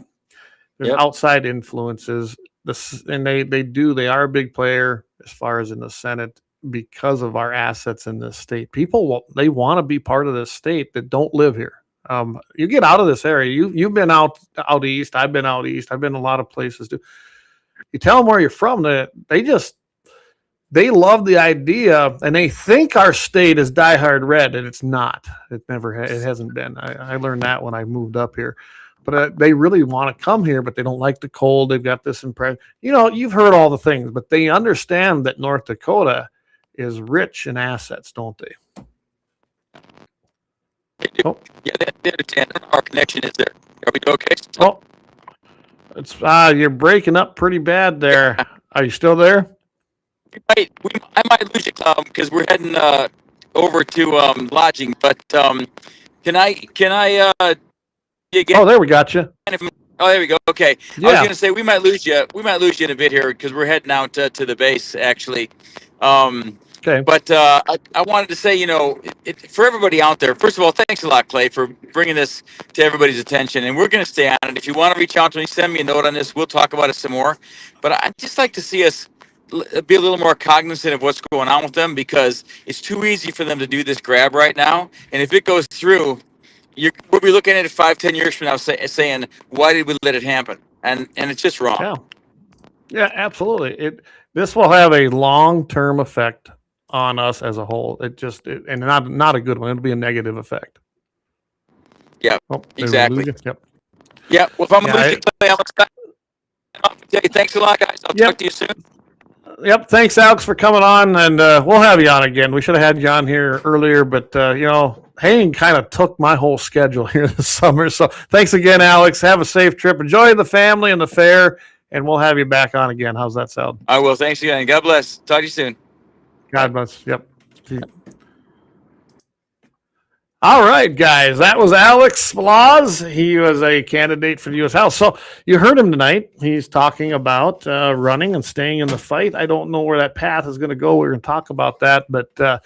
There's outside influences. And they are a big player as far as in the Senate because of our assets in this state. People, they want to be part of this state that don't live here. You get out of this area. You've been out east. I've been out east. I've been a lot of places too. You tell them where you're from. They love the idea, and they think our state is diehard red, and it's not. It hasn't been. I learned that when I moved up here. But they really want to come here, but they don't like the cold. They've got this impression. You've heard all the things, but they understand that North Dakota is rich in assets, don't they? They do. Oh. Yeah, they understand. Our connection is there. Are we okay? Oh, it's you're breaking up pretty bad there. Yeah. Are you still there? I might lose you because we're heading over to lodging. But can I? Again? Oh, there we got you. Oh, there we go. Okay. Yeah. I was going to say we might lose you. We might lose you in a bit here because we're heading out to the base actually. Okay. But I wanted to say, for everybody out there, first of all, thanks a lot, Clay, for bringing this to everybody's attention. And we're going to stay on it. If you want to reach out to me, send me a note on this. We'll talk about it some more. But I'd just like to see us be a little more cognizant of what's going on with them because it's too easy for them to do this grab right now. And if it goes through, we'll be looking at it 5-10 years from now saying, why did we let it happen? And it's just wrong. Yeah, absolutely. This will have a long-term effect on us as a whole. And not a good one. It'll be a negative effect. Yeah, exactly. Yep. Yeah. Well, if I'm going to lose you, Clay, I'll tell you, thanks a lot, guys. I'll talk to you soon. Yep. Thanks, Alex, for coming on, and we'll have you on again. We should have had you on here earlier, but Hayden kind of took my whole schedule here this summer. So thanks again, Alex. Have a safe trip. Enjoy the family and the fair, and we'll have you back on again. How's that sound? I will. Thanks again. God bless. Talk to you soon. God bless. Yep. All right, guys. That was Alex Balazs. He was a candidate for the U.S. House. So you heard him tonight. He's talking about running and staying in the fight. I don't know where that path is going to go. We're going to talk about that. But,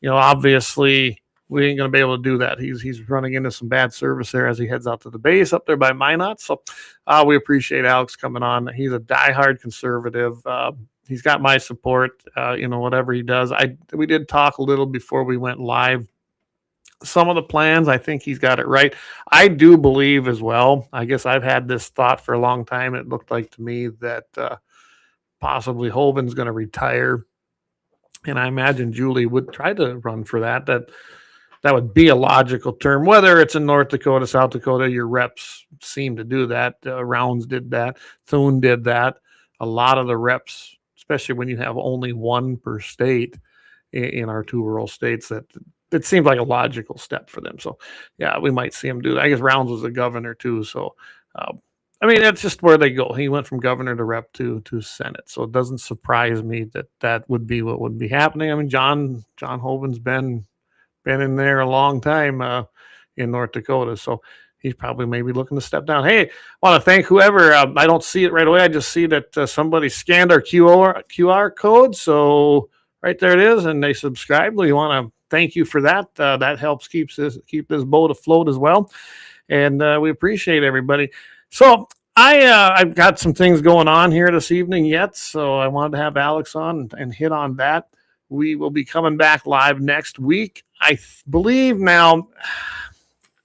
obviously we ain't going to be able to do that. He's running into some bad service there as he heads out to the base up there by Minot. So we appreciate Alex coming on. He's a diehard conservative. He's got my support, whatever he does. We did talk a little before we went live. Some of the plans, I think he's got it right. I do believe as well. I guess I've had this thought for a long time. It looked like to me that possibly Hoven's going to retire. And I imagine Julie would try to run for that. That would be a logical term. Whether it's in North Dakota, South Dakota, your reps seem to do that. Rounds did that. Thune did that. A lot of the reps, especially when you have only one per state in our two rural states, that it seemed like a logical step for them. So, yeah, we might see him do that. I guess Rounds was a governor too. So, that's just where they go. He went from governor to rep to Senate. So it doesn't surprise me that would be what would be happening. John Hoven's been in there a long time in North Dakota. So he's probably maybe looking to step down. Hey, I want to thank whoever. I don't see it right away. I just see that somebody scanned our QR code. So right there it is, and they subscribed. We want to thank you for that. That helps keep this boat afloat as well, and we appreciate everybody. So I've got some things going on here this evening yet, so I wanted to have Alex on and hit on that. We will be coming back live next week. I believe now.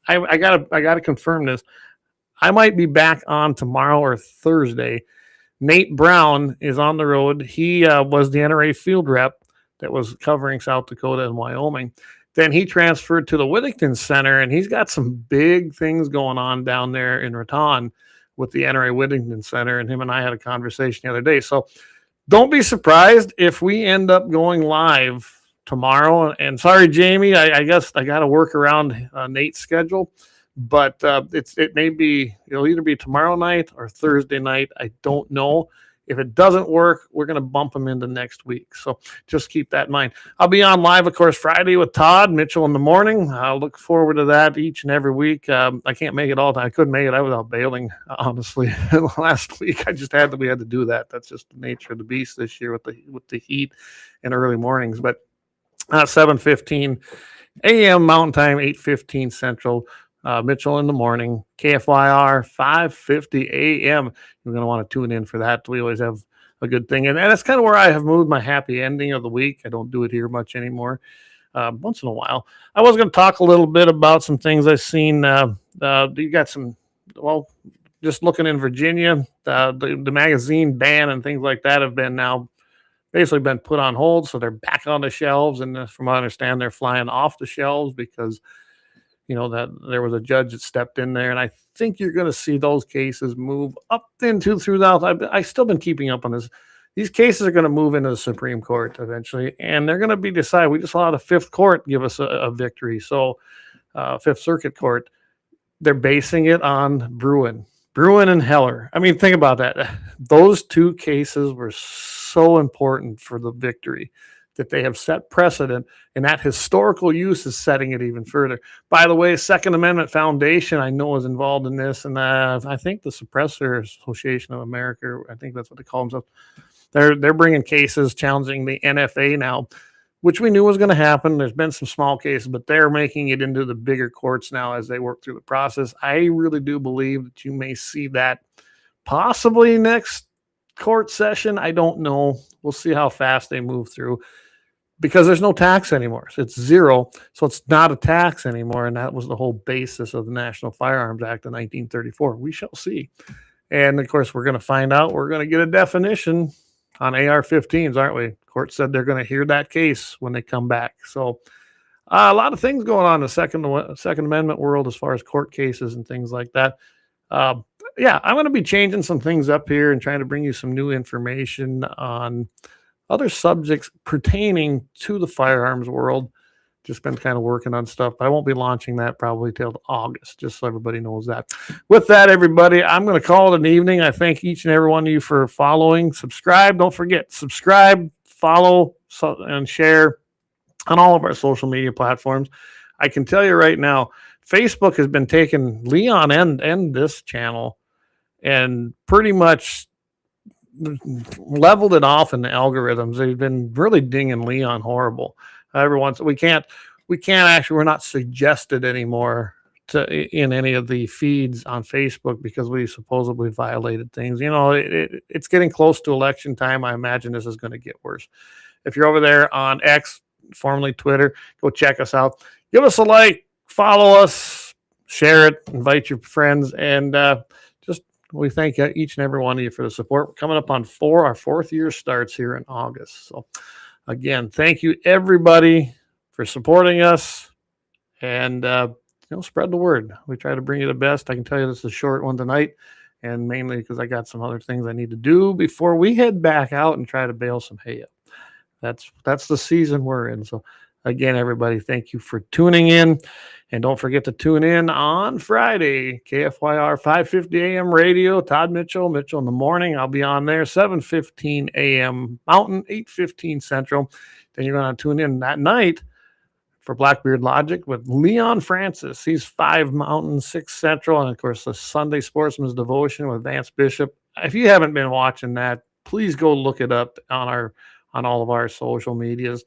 I gotta confirm this. I might be back on tomorrow or Thursday. Nate Brown is on the road. He was the NRA field rep that was covering South Dakota and Wyoming. Then he transferred to the Whittington Center, and he's got some big things going on down there in Raton with the NRA Whittington Center, and him and I had a conversation the other day. So don't be surprised if we end up going live tomorrow. And sorry, Jamie, I guess I got to work around Nate's schedule, but it'll either be tomorrow night or Thursday night. I don't know. If it doesn't work, we're going to bump them into next week. So just keep that in mind. I'll be on live, of course, Friday with Todd Mitchell in the morning. I'll look forward to that each and every week. I can't make it all the time. I couldn't make it. I was out bailing, honestly. Last week, we had to do that. That's just the nature of the beast this year with the heat and early mornings. But 7:15 a.m. Mountain Time, 8:15 Central. Mitchell in the morning, KFYR, 5:50 a.m. You're going to want to tune in for that. We always have a good thing. And that's kind of where I have moved my happy ending of the week. I don't do it here much anymore. Once in a while. I was going to talk a little bit about some things I've seen. You got some, just looking in Virginia, the magazine ban and things like that have been now basically been put on hold. So they're back on the shelves. And from what I understand, they're flying off the shelves because that there was a judge that stepped in there, and I think you're going to see those cases move up throughout. I've still been keeping up on this. These cases are going to move into the Supreme Court eventually, and they're going to be decided. We just saw the Fifth Court give us a victory. So, Fifth Circuit Court, they're basing it on Bruin and Heller. I mean, think about that. Those two cases were so important for the victory that they have set precedent, and that historical use is setting it even further. By the way, Second Amendment Foundation, I know, is involved in this, and I think the Suppressor Association of America, I think that's what they call themselves, they're bringing cases challenging the NFA now, which we knew was going to happen. There's been some small cases, but they're making it into the bigger courts now as they work through the process. I really do believe that you may see that possibly next court session. I don't know. We'll see how fast they move through. Because there's no tax anymore. So it's zero. So it's not a tax anymore. And that was the whole basis of the National Firearms Act of 1934. We shall see. And of course, we're going to find out. We're going to get a definition on AR-15s, aren't we? Court said they're going to hear that case when they come back. So a lot of things going on in the Second Amendment world as far as court cases and things like that. I'm going to be changing some things up here and trying to bring you some new information on other subjects pertaining to the firearms world. Just been kind of working on stuff. I won't be launching that probably till August, just so everybody knows that. With that, everybody, I'm going to call it an evening. I thank each and every one of you for following. Subscribe. Don't forget, subscribe, follow, and share on all of our social media platforms. I can tell you right now, Facebook has been taking Leon and this channel and pretty much leveled it off in the algorithms. They've been really dinging Leon horrible. We can't actually, we're not suggested anymore in any of the feeds on Facebook because we supposedly violated things. It's getting close to election time. I imagine this is going to get worse. If you're over there on X, formerly Twitter, go check us out. Give us a like, follow us, share it, invite your friends, and we thank each and every one of you for the support. We're coming up on our fourth year starts here in August. So again, thank you everybody for supporting us, and spread the word. We try to bring you the best. I can tell you this is a short one tonight, and mainly because I got some other things I need to do before we head back out and try to bale some hay up. That's the season we're in. So again, everybody, thank you for tuning in. And don't forget to tune in on Friday, KFYR 5:50 a.m. radio, Todd Mitchell in the morning. I'll be on there, 7:15 a.m. Mountain, 8:15 Central. Then you're going to tune in that night for Blackbeard Logic with Leon Francis. He's 5 Mountain, 6 Central. And, of course, the Sunday Sportsman's Devotion with Vance Bishop. If you haven't been watching that, please go look it up on all of our social medias.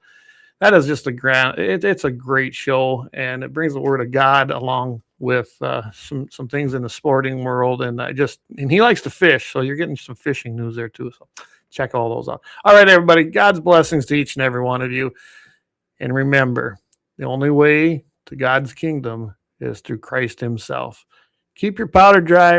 That is just it's a great show, and it brings the word of God along with some things in the sporting world. And he likes to fish, so you're getting some fishing news there too. So check all those out. All right, everybody, God's blessings to each and every one of you. And remember, the only way to God's kingdom is through Christ himself. Keep your powder dry.